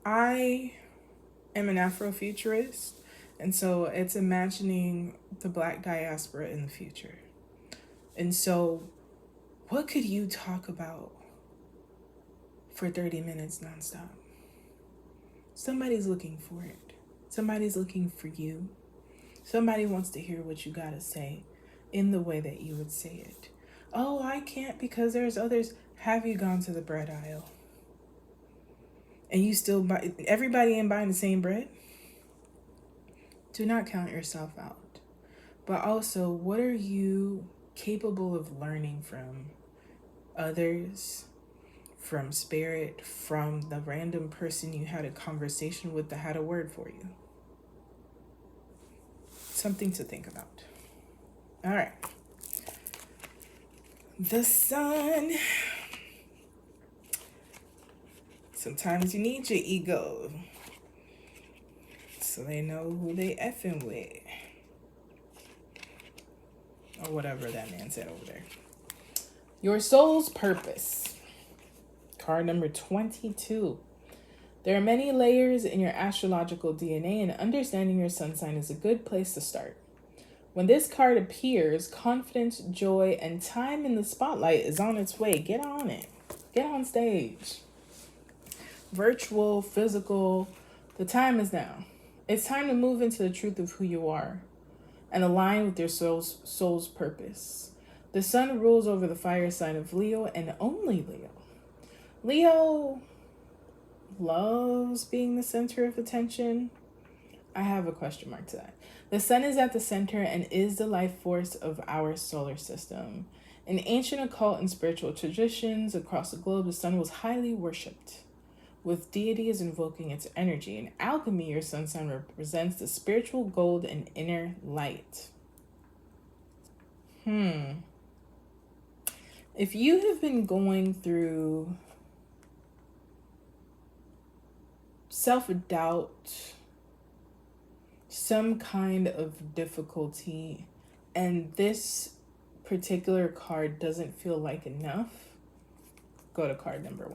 I am an Afrofuturist, and so it's imagining the Black diaspora in the future. And so what could you talk about for 30 minutes nonstop? Somebody's looking for it. Somebody's looking for you. Somebody wants to hear what you gotta say in the way that you would say it. Oh, I can't because there's others. Have you gone to the bread aisle? And you still buy, everybody ain't buying the same bread? Do not count yourself out. But also, what are you capable of learning from others, from spirit, from the random person you had a conversation with that had a word for you? Something to think about. All right. The sun. Sometimes you need your ego so they know who they effing with. Or whatever that man said over there. Your soul's purpose. Card number 22. There are many layers in your astrological DNA, and understanding your sun sign is a good place to start. When this card appears, confidence, joy, and time in the spotlight is on its way. Get on it. Get on stage. Virtual, physical, the time is now. It's time to move into the truth of who you are and align with your soul's purpose. The sun rules over the fire sign of Leo, and only Leo. Leo loves being the center of attention. I have a question mark to that. The sun is at the center and is the life force of our solar system. In ancient occult and spiritual traditions across the globe, the sun was highly worshipped, with deities invoking its energy. In alchemy, your sun sign represents the spiritual gold and inner light. If you have been going through self-doubt, some kind of difficulty, and this particular card doesn't feel like enough, go to card number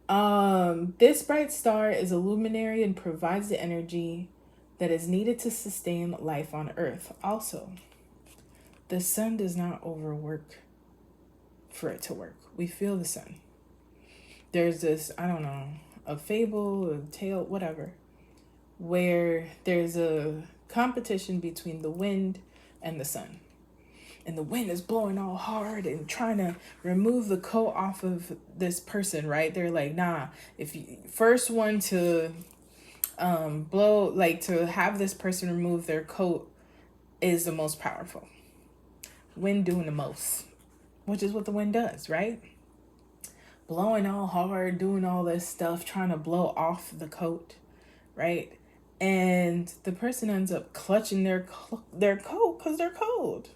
1. This bright star is a luminary and provides the energy that is needed to sustain life on Earth. Also, the sun does not overwork for it to work. We feel the sun. There's this, I don't know, a fable, a tale, whatever, where there's a competition between the wind and the sun. And the wind is blowing all hard and trying to remove the coat off of this person, right? They're like, nah, if you first one to blow, like to have this person remove their coat is the most powerful. Wind doing the most, which is what the wind does, right? Blowing all hard, doing all this stuff, trying to blow off the coat, right? and the person ends up clutching their coat because they're cold.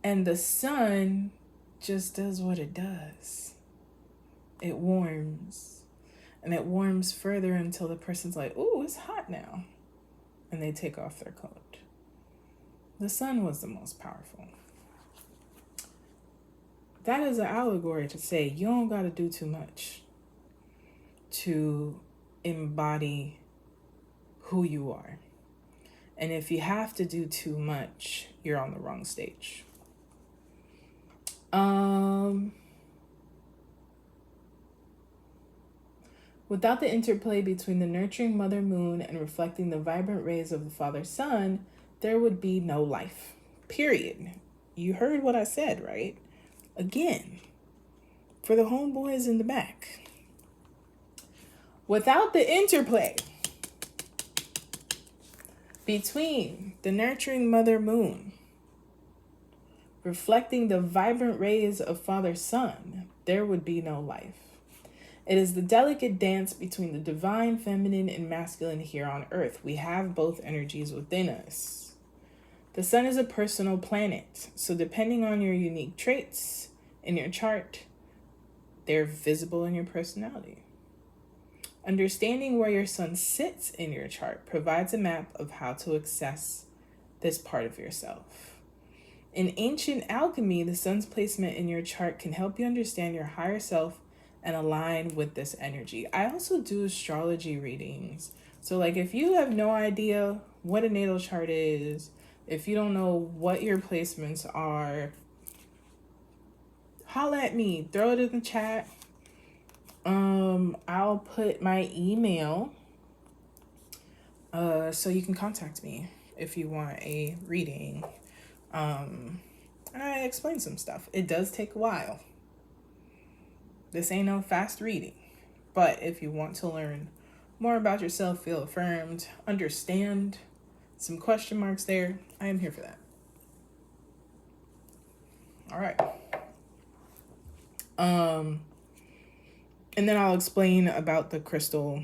And the sun just does what it does. It warms. And it warms further until the person's like, ooh, it's hot now. And they take off their coat. The sun was the most powerful. That is an allegory to say you don't got to do too much to embody who you are. And if you have to do too much, you're on the wrong stage. Without the interplay between the nurturing mother moon and reflecting the vibrant rays of the father sun, there would be no life. Period. You heard what I said, right? Again, for the homeboys in the back. Without the interplay between the nurturing mother moon reflecting the vibrant rays of father sun, there would be no life. It is the delicate dance between the divine feminine and masculine here on earth. We have both energies within us. The sun is a personal planet, so depending on your unique traits in your chart, they're visible in your personality. Understanding where your sun sits in your chart provides a map of how to access this part of yourself. In ancient alchemy, the sun's placement in your chart can help you understand your higher self and align with this energy. I also do astrology readings. So like if you have no idea what a natal chart is, if you don't know what your placements are, holla at me, throw it in the chat. I'll put my email so you can contact me if you want a reading. And I explain some stuff. It does take a while. This ain't no fast reading. But if you want to learn more about yourself, feel affirmed, understand some question marks there, I am here for that. All right. And then I'll explain about the crystal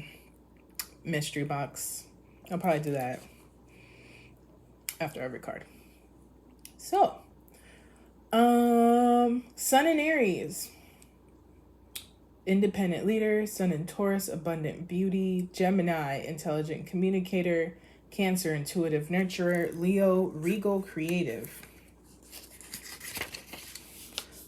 mystery box. I'll probably do that after every card. So, Sun in Aries, independent leader. Sun in Taurus, abundant beauty. Gemini, intelligent communicator. Cancer, intuitive nurturer. Leo, regal creative.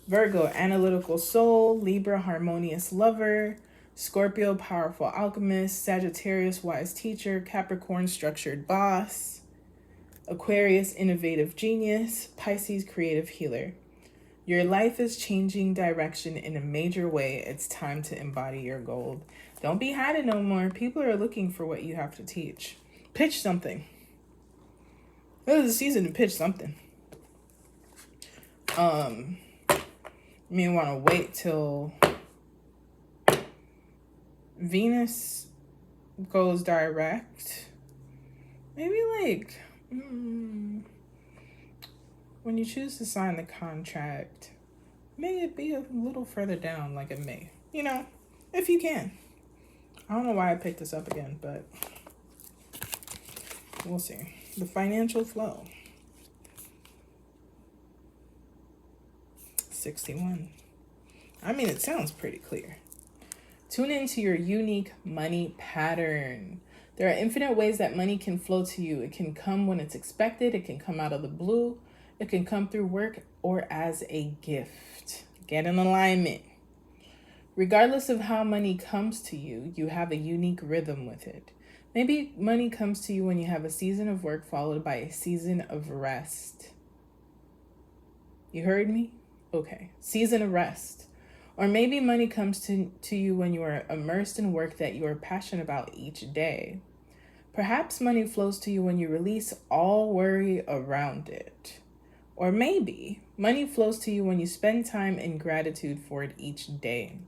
Virgo, analytical soul. Libra, harmonious lover. Scorpio, powerful alchemist. Sagittarius, wise teacher. Capricorn, structured boss. Aquarius, innovative genius. Pisces, creative healer. Your life is changing direction in a major way. It's time to embody your gold. Don't be hiding no more. People are looking for what you have to teach. Pitch something. This is the season to pitch something. You may want to wait till Venus goes direct. Maybe like when you choose to sign the contract, may it be a little further down, like in May. You know, if you can. I don't know why I picked this up again, but we'll see. The financial flow. 61. I mean, it sounds pretty clear. Tune into your unique money pattern. There are infinite ways that money can flow to you. It can come when it's expected. It can come out of the blue. It can come through work or as a gift. Get in alignment. Regardless of how money comes to you, you have a unique rhythm with it. Maybe money comes to you when you have a season of work followed by a season of rest. You heard me? Okay. Season of rest. Or maybe money comes to you when you are immersed in work that you are passionate about each day. Perhaps money flows to you when you release all worry around it. Or maybe money flows to you when you spend time in gratitude for it each day.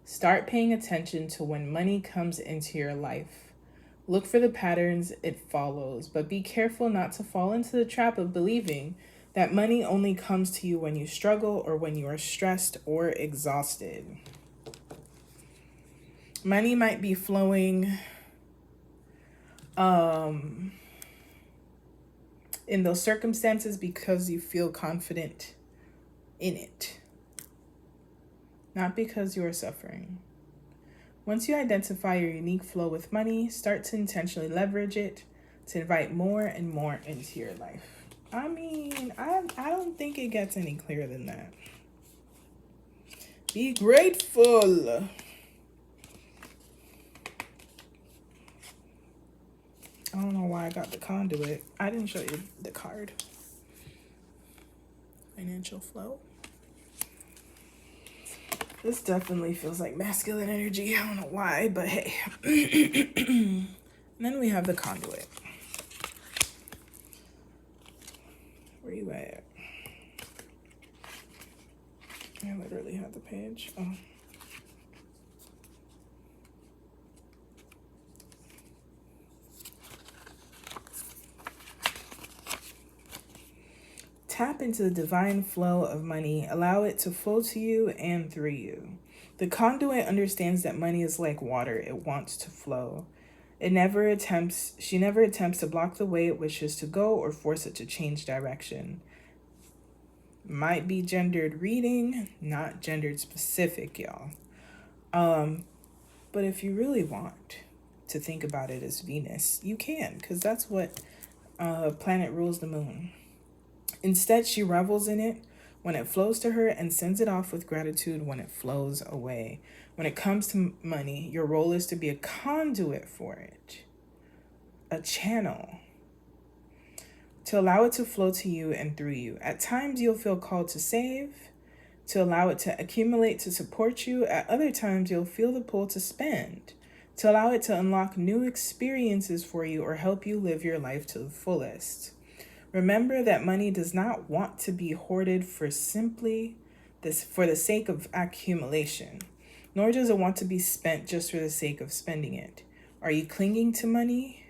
Start paying attention to when money comes into your life. Look for the patterns it follows, but be careful not to fall into the trap of believing that money only comes to you when you struggle or when you are stressed or exhausted. Money might be flowing in those circumstances because you feel confident in it, not because you are suffering. Once you identify your unique flow with money, start to intentionally leverage it to invite more and more into your life. I mean, I don't think it gets any clearer than that. Be grateful. I don't know why I got the conduit. I didn't show you the card. Financial flow. This definitely feels like masculine energy. I don't know why, but hey. And then we have the conduit. Where you at? I literally have the page. Oh. Tap into the divine flow of money. Allow it to flow to you and through you. The conduit understands that money is like water. It wants to flow. She never attempts to block the way it wishes to go or force it to change direction. Might be gendered reading, not gendered specific, y'all. But if you really want to think about it as Venus, you can, because that's what planet rules the moon. Instead, she revels in it when it flows to her and sends it off with gratitude when it flows away. When it comes to money, your role is to be a conduit for it, a channel, to allow it to flow to you and through you. At times, you'll feel called to save, to allow it to accumulate to support you. At other times, you'll feel the pull to spend, to allow it to unlock new experiences for you or help you live your life to the fullest. Remember that money does not want to be hoarded for the sake of accumulation, nor does it want to be spent just for the sake of spending it. Are you clinging to money?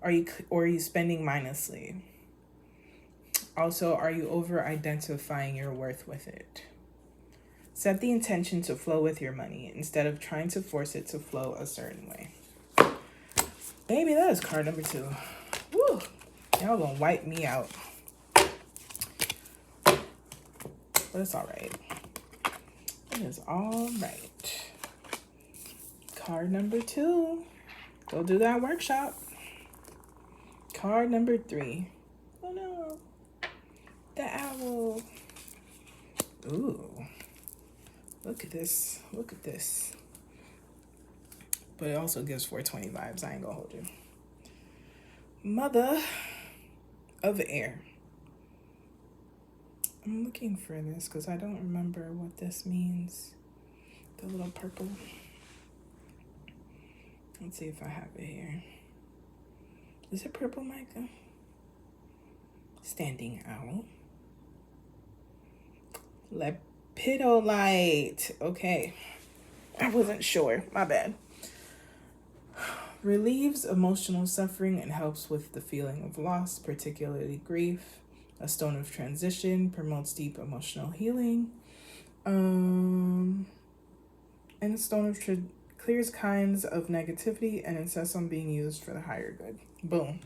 Or are you spending mindlessly? Also, are you over-identifying your worth with it? Set the intention to flow with your money instead of trying to force it to flow a certain way. Baby, that is card number 2. Woo! Y'all gonna wipe me out. But it's all right. It is all right. Card number 2. Go do that workshop. Card number 3. Oh no. The owl. Ooh. Look at this. Look at this. But it also gives 420 vibes. I ain't gonna hold you. Mother of air. I'm looking for this because I don't remember what this means. The little purple. Let's see if I have it here. Is it purple, Micah? Standing owl. Lepidolite. Okay. I wasn't sure. My bad. Relieves emotional suffering and helps with the feeling of loss, particularly grief. A stone of transition, promotes deep emotional healing. And a stone of clears kinds of negativity and insists on being used for the higher good. Boom.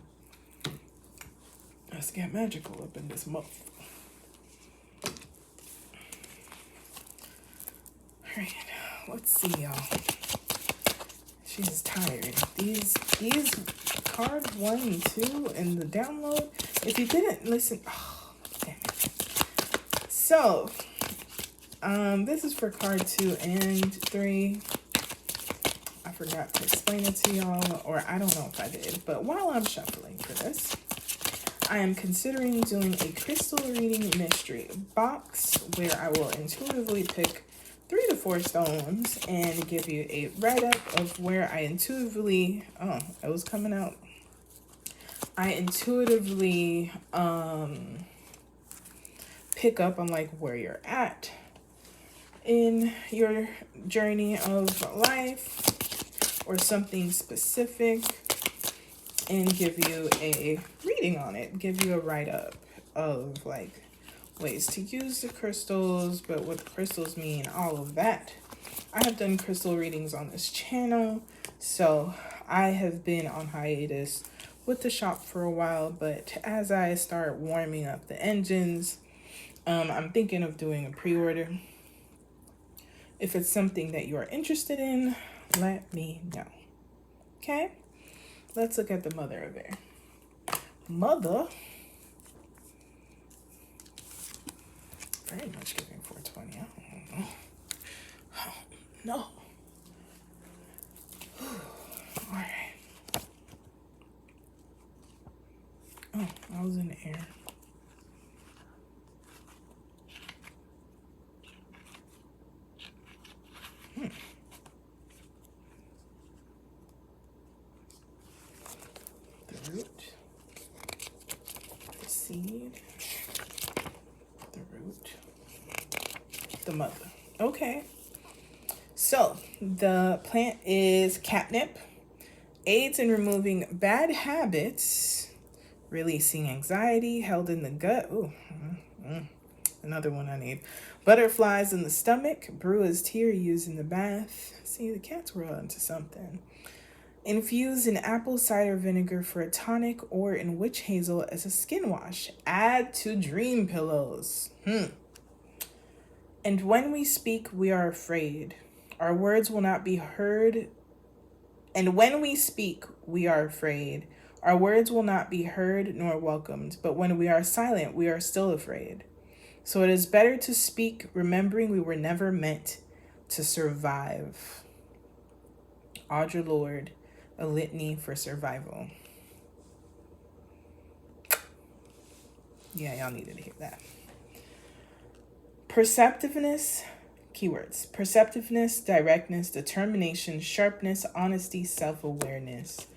Let's get magical up in this month. All right, let's see, y'all. She's tired. These card 1 and 2 in the download. If you didn't listen, oh damn it. So, this is for card 2 and 3. I forgot to explain it to y'all, or I don't know if I did. But while I'm shuffling for this, I am considering doing a crystal reading mystery box where I will intuitively pick 3 to 4 stones and give you a write-up of where I intuitively, oh, it was coming out. I intuitively pick up on like where you're at in your journey of life or something specific and give you a reading on it, give you a write-up of like ways to use the crystals, but what the crystals mean, all of that. I have done crystal readings on this channel, so I have been on hiatus with the shop for a while, but as I start warming up the engines, I'm thinking of doing a pre-order. If it's something that you are interested in, let me know. Okay? Let's look at the mother of air. Mother, very much giving 420. I don't know. Oh, no. All right. Oh, I was in the air. The root, the seed, the root, the mother. Okay. So the plant is catnip, aids in removing bad habits, releasing anxiety held in the gut. Ooh, another one I need. Butterflies in the stomach, brew as tea or use in the bath. See, the cats were onto something. Infuse in apple cider vinegar for a tonic or in witch hazel as a skin wash. Add to dream pillows. And when we speak, we are afraid. Our words will not be heard. And when we speak, we are afraid. Our words will not be heard nor welcomed. But when we are silent, we are still afraid. So it is better to speak, remembering we were never meant to survive. Audre Lorde, A Litany for Survival. Yeah, y'all needed to hear that. Perceptiveness, keywords. Perceptiveness, directness, determination, sharpness, honesty, self-awareness.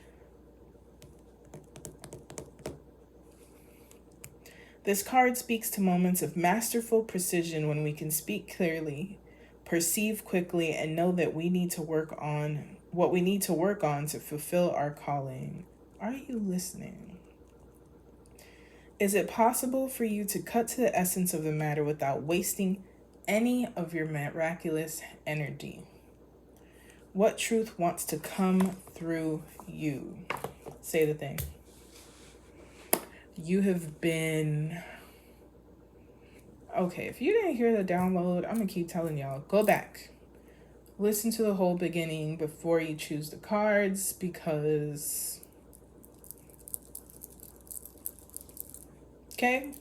This card speaks to moments of masterful precision when we can speak clearly, perceive quickly, and know that we need to work on what we need to work on to fulfill our calling. Are you listening? Is it possible for you to cut to the essence of the matter without wasting any of your miraculous energy? What truth wants to come through you? Say the thing. You have been... Okay, if you didn't hear the download, I'm going to keep telling y'all. Go back. Listen to the whole beginning before you choose the cards, because... Okay?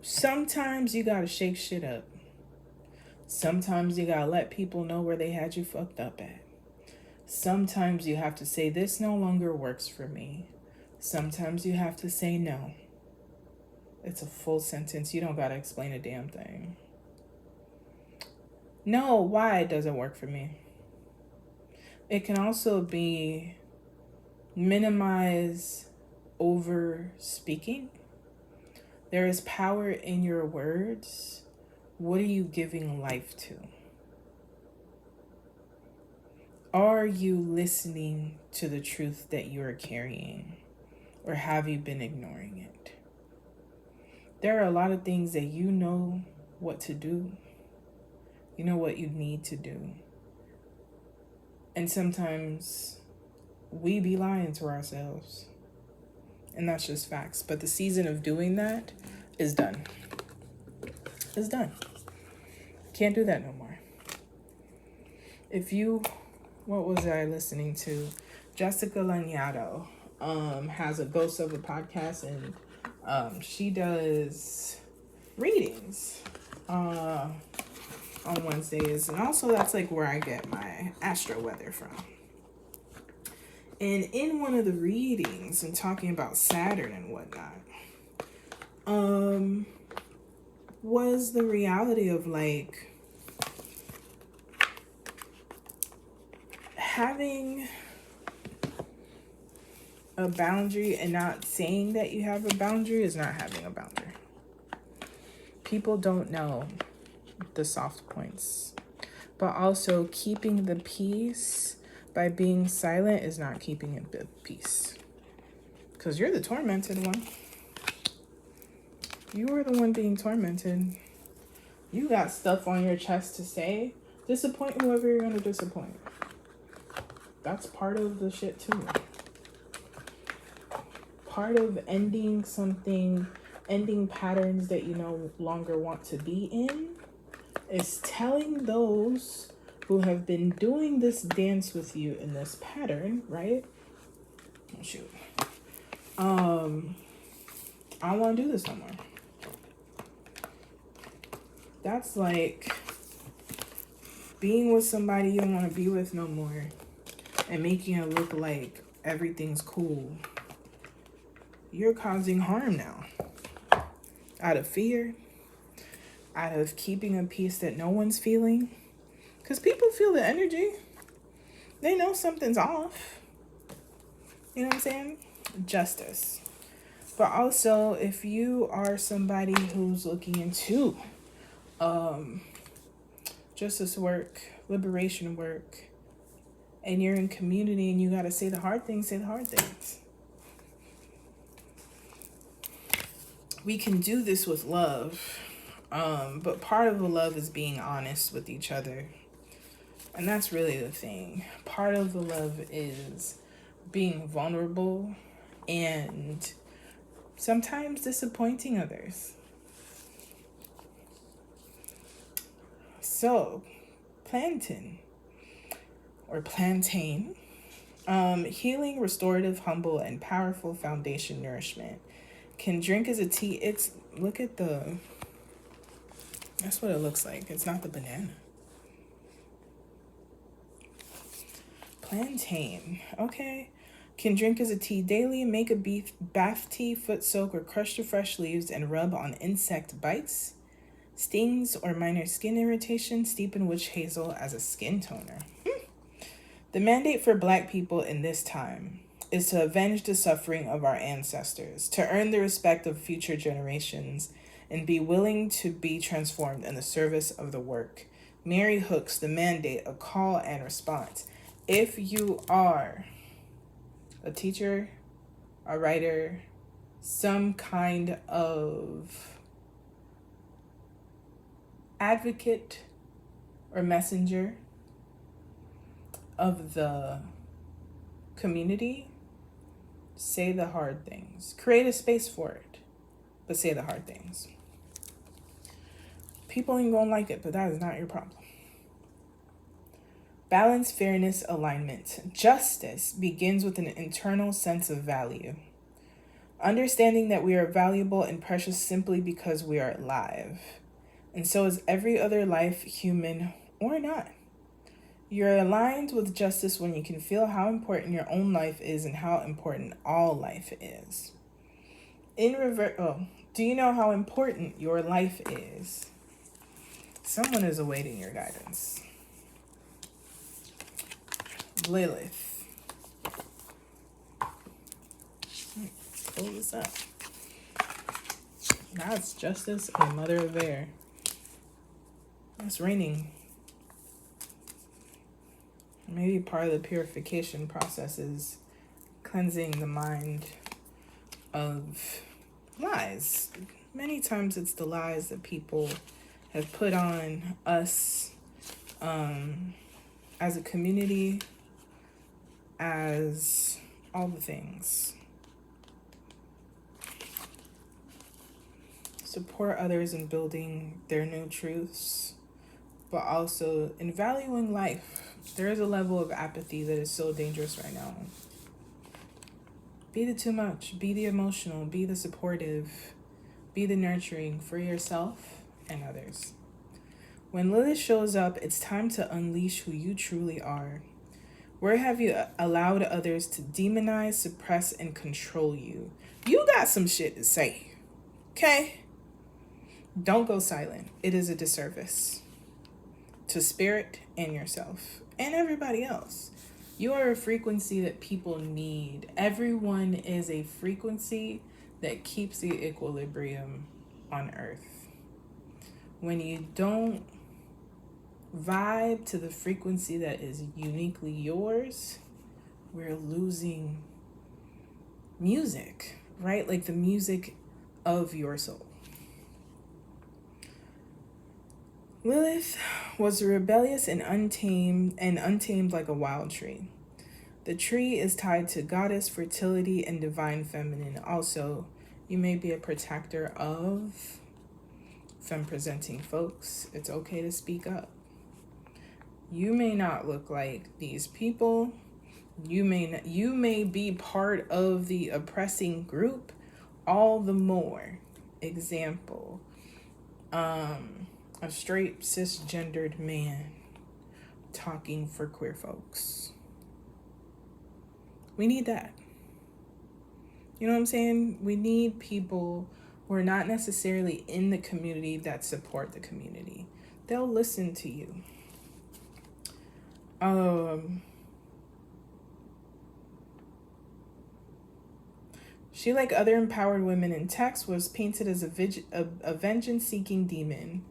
Sometimes you gotta shake shit up. Sometimes you gotta let people know where they had you fucked up at. Sometimes you have to say, this no longer works for me. Sometimes you have to say no. It's a full sentence. You don't gotta explain a damn thing. No, why it doesn't work for me. It can also be minimize over speaking. There is power in your words. What are you giving life to? Are you listening to the truth that you are carrying? Or have you been ignoring it? There are a lot of things that you know what to do. You know what you need to do. And sometimes we be lying to ourselves. And that's just facts. But the season of doing that is done. It's done. Can't do that no more. What was I listening to? Jessica Lanyadoo has a Ghost of a podcast, and she does readings on Wednesdays. And also that's like where I get my astro weather from. And in one of the readings and talking about Saturn and whatnot, was the reality of like having a boundary and not saying that you have a boundary is not having a boundary. People don't know the soft points, but also keeping the peace by being silent is not keeping it the peace, because you're the tormented one. You are the one being tormented. You got stuff on your chest to say, Disappoint whoever you're going to disappoint. That's part of the shit too. Part of ending something, ending patterns that you no longer want to be in, is telling those who have been doing this dance with you in this pattern, right? Oh, shoot. I don't want to do this no more. That's like being with somebody you don't want to be with no more and making it look like everything's cool. You're causing harm now. Out of fear, out of keeping a peace that no one's feeling. Because people feel the energy. They know something's off. You know what I'm saying? Justice. But also, if you are somebody who's looking into justice work, liberation work, and you're in community and you got to say the hard things, say the hard things. We can do this with love, but part of the love is being honest with each other. And that's really the thing. Part of the love is being vulnerable and sometimes disappointing others. So, plantain, healing, restorative, humble, and powerful foundation nourishment. Can drink as a tea. It's, look at the, that's what it looks like. It's not the banana. Plantain, okay. Can drink as a tea daily, make a bath tea, foot soak, or crush the fresh leaves and rub on insect bites, stings, or minor skin irritation. Steep in witch hazel as a skin toner. The mandate for Black people in this time is to avenge the suffering of our ancestors, to earn the respect of future generations, and be willing to be transformed in the service of the work. Mary Hooks, The Mandate, a call and response. If you are a teacher, a writer, some kind of advocate or messenger of the community, say the hard things. Create a space for it, but say the hard things. People ain't gonna like it, but that is not your problem. Balance, fairness, alignment. Justice begins with an internal sense of value. Understanding that we are valuable and precious simply because we are alive. And so is every other life, human or not. You're aligned with justice when you can feel how important your own life is and how important all life is. Do you know how important your life is? Someone is awaiting your guidance. Lilith. Pull this up. That's justice and mother of air. It's raining. Maybe part of the purification process is cleansing the mind of lies. Many times it's the lies that people have put on us as a community, as all the things. Support others in building their new truths, but also in valuing life. There is a level of apathy that is so dangerous right now. Be the too much, be the emotional, be the supportive, be the nurturing for yourself and others. When Lilith shows up, it's time to unleash who you truly are. Where have you allowed others to demonize, suppress, and control you? You got some shit to say, okay? Don't go silent. It is a disservice to spirit and yourself and everybody else. You are a frequency that people need. Everyone is a frequency that keeps the equilibrium on Earth. When you don't vibe to the frequency that is uniquely yours, we're losing music, right? Like the music of your soul. Lilith was rebellious and untamed like a wild tree. The tree is tied to goddess fertility and divine feminine. Also, you may be a protector of femme-presenting folks. It's okay to speak up. You may not look like these people. You may be part of the oppressing group. All the more. Example, a straight cisgendered man talking for queer folks. We need that. You know what I'm saying? We need people who are not necessarily in the community that support the community. They'll listen to you. She, like other empowered women in text, was painted as a vengeance-seeking demon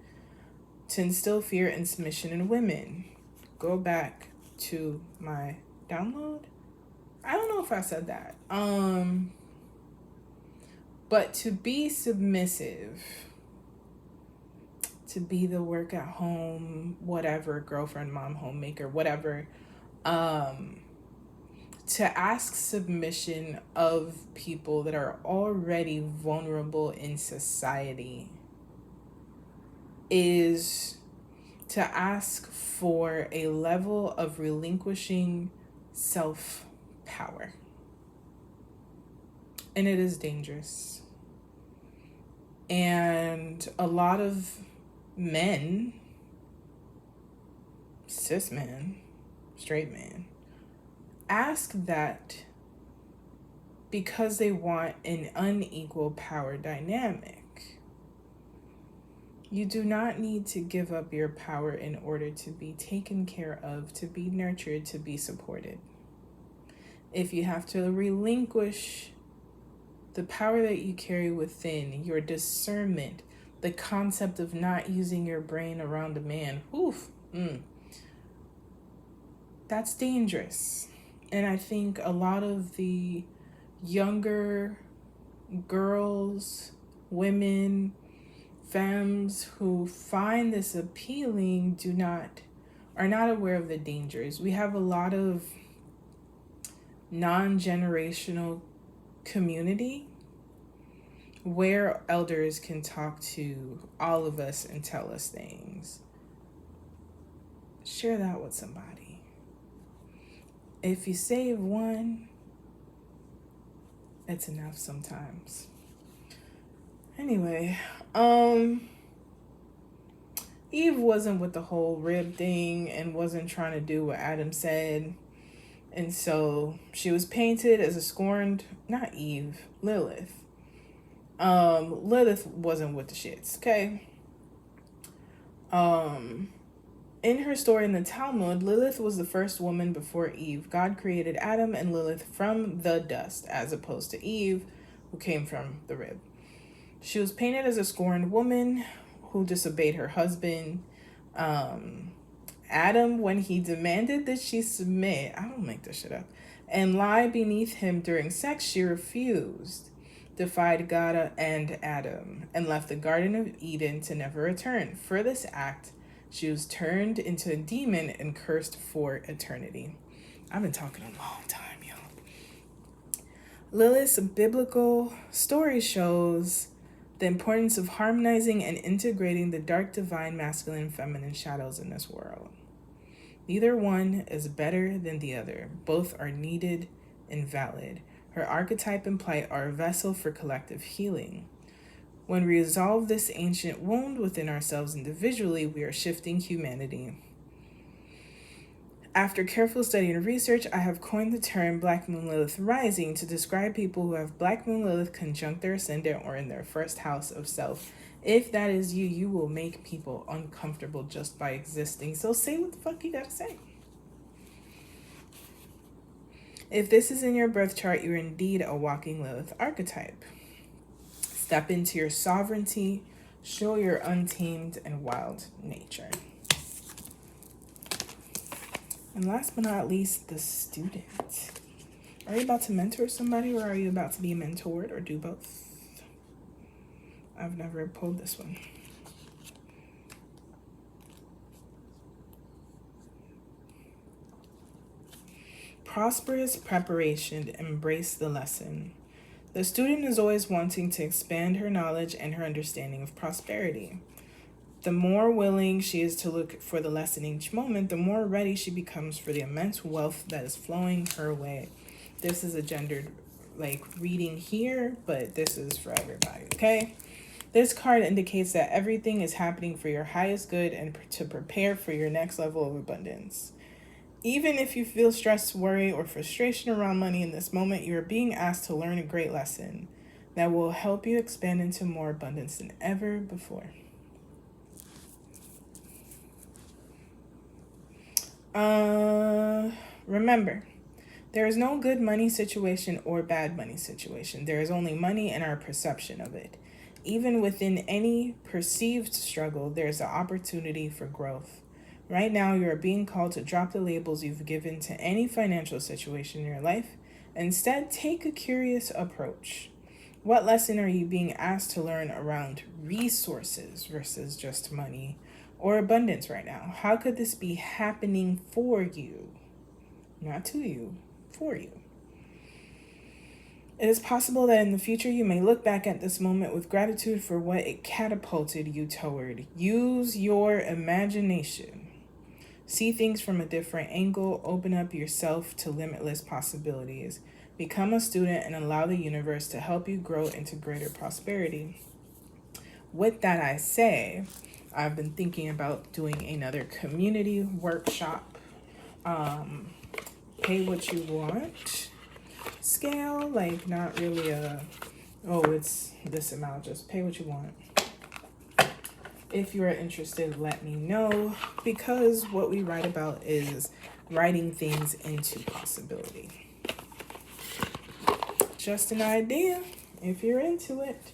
to instill fear and submission in women. Go back to my download. I don't know if I said that. But to be submissive, to be the work at home, whatever, girlfriend, mom, homemaker, whatever, to ask submission of people that are already vulnerable in society is to ask for a level of relinquishing self-power. And it is dangerous. And a lot of men, cis men, straight men, ask that because they want an unequal power dynamic. You do not need to give up your power in order to be taken care of, to be nurtured, to be supported. If you have to relinquish the power that you carry within, your discernment, the concept of not using your brain around a man, that's dangerous. And I think a lot of the younger girls, women, femmes who find this appealing are not aware of the dangers. We have a lot of non-generational community where elders can talk to all of us and tell us things. Share that with somebody. If you save one, it's enough sometimes. Anyway, Eve wasn't with the whole rib thing and wasn't trying to do what Adam said. And so she was painted as a scorned, not Eve, Lilith. Lilith wasn't with the shits, okay? In her story in the Talmud, Lilith was the first woman before Eve. God created Adam and Lilith from the dust, as opposed to Eve, who came from the rib. She was painted as a scorned woman who disobeyed her husband. Adam, when he demanded that she submit, I don't make this shit up, and lie beneath him during sex, she refused, defied God and Adam, and left the Garden of Eden to never return. For this act, she was turned into a demon and cursed for eternity. I've been talking a long time, y'all. Lilith's biblical story shows the importance of harmonizing and integrating the dark, divine, masculine, and feminine shadows in this world. Neither one is better than the other. Both are needed and valid. Her archetype and plight are a vessel for collective healing. When we resolve this ancient wound within ourselves individually, we are shifting humanity. After careful study and research, I have coined the term Black Moon Lilith Rising to describe people who have Black Moon Lilith conjunct their ascendant or in their first house of self. If that is you, you will make people uncomfortable just by existing. So say what the fuck you gotta say. If this is in your birth chart, you're indeed a walking Lilith archetype. Step into your sovereignty, show your untamed and wild nature. And last but not least, the student. Are you about to mentor somebody, or are you about to be mentored, or do both? I've never pulled this one. prosperous preparation to embrace the lesson. The student is always wanting to expand her knowledge and her understanding of prosperity. The more willing she is to look for the lesson each moment, the more ready she becomes for the immense wealth that is flowing her way. This is a gendered reading here, but this is for everybody, okay? This card indicates that everything is happening for your highest good and to prepare for your next level of abundance. Even if you feel stress, worry, or frustration around money in this moment, you are being asked to learn a great lesson that will help you expand into more abundance than ever before. Remember, there is no good money situation or bad money situation. There is only money and our perception of it. Even within any perceived struggle, there's an opportunity for growth. Right now, you are being called to drop the labels you've given to any financial situation in your life. Instead, take a curious approach. What lesson are you being asked to learn around resources versus just money or abundance right now? How could this be happening for you? Not to you, for you. It is possible that in the future you may look back at this moment with gratitude for what it catapulted you toward. Use your imagination. See things from a different angle. Open up yourself to limitless possibilities. Become a student and allow the universe to help you grow into greater prosperity. With that I say, I've been thinking about doing another community workshop. Pay what you want scale, not really it's this amount, just pay what you want. If you are interested, let me know, because what we write about is writing things into possibility. Just an idea if you're into it.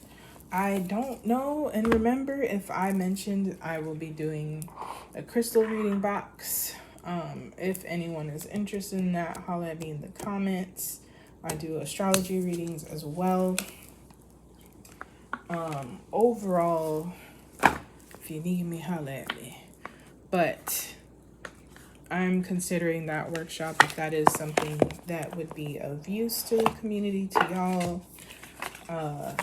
I don't know, and remember, if I mentioned I will be doing a crystal reading box. If anyone is interested in that, holla at me in the comments. I do astrology readings as well. Overall, if you need me, holla at me. But I'm considering that workshop, if that is something that would be of use to the community, to y'all, to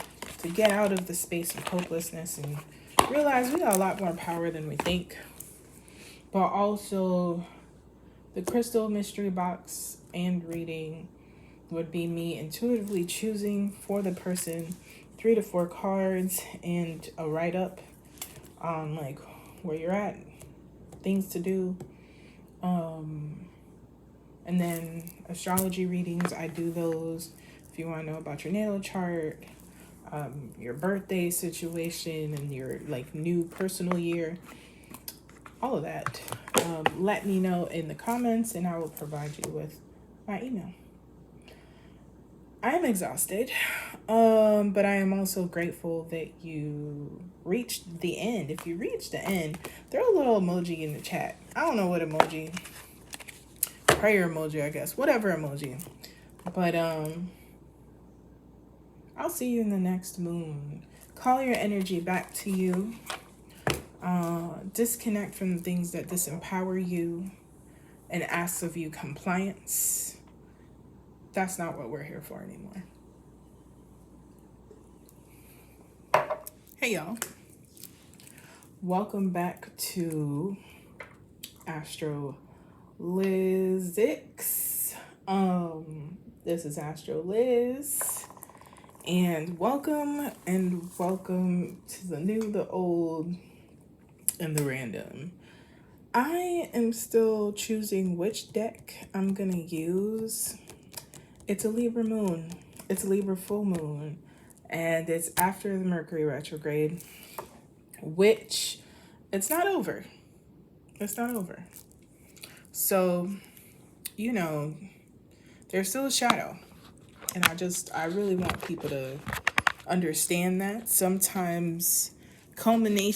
get out of the space of hopelessness and realize we got a lot more power than we think. But also, the crystal mystery box and reading would be me intuitively choosing for the person 3 to 4 cards and a write-up on where you're at, things to do. And then astrology readings, I do those if you want to know about your natal chart, your birthday situation, and your new personal year, all of that. Let me know in the comments and I will provide you with my email. I am exhausted, but I am also grateful that you reached the end. If you reached the end, throw a little emoji in the chat. I don't know what emoji, prayer emoji, I guess, whatever emoji. But I'll see you in the next moon. Call your energy back to you. Disconnect from the things that disempower you and ask of you compliance. That's not what we're here for anymore. Hey y'all, welcome back to Astrolyszics. This is Astroliz, and welcome to the new, the old, and the random. I am still choosing which deck I'm gonna use. It's a Libra moon. It's a Libra full moon. And it's after the Mercury retrograde, which it's not over. It's not over. So, there's still a shadow. And I really want people to understand that. Sometimes culmination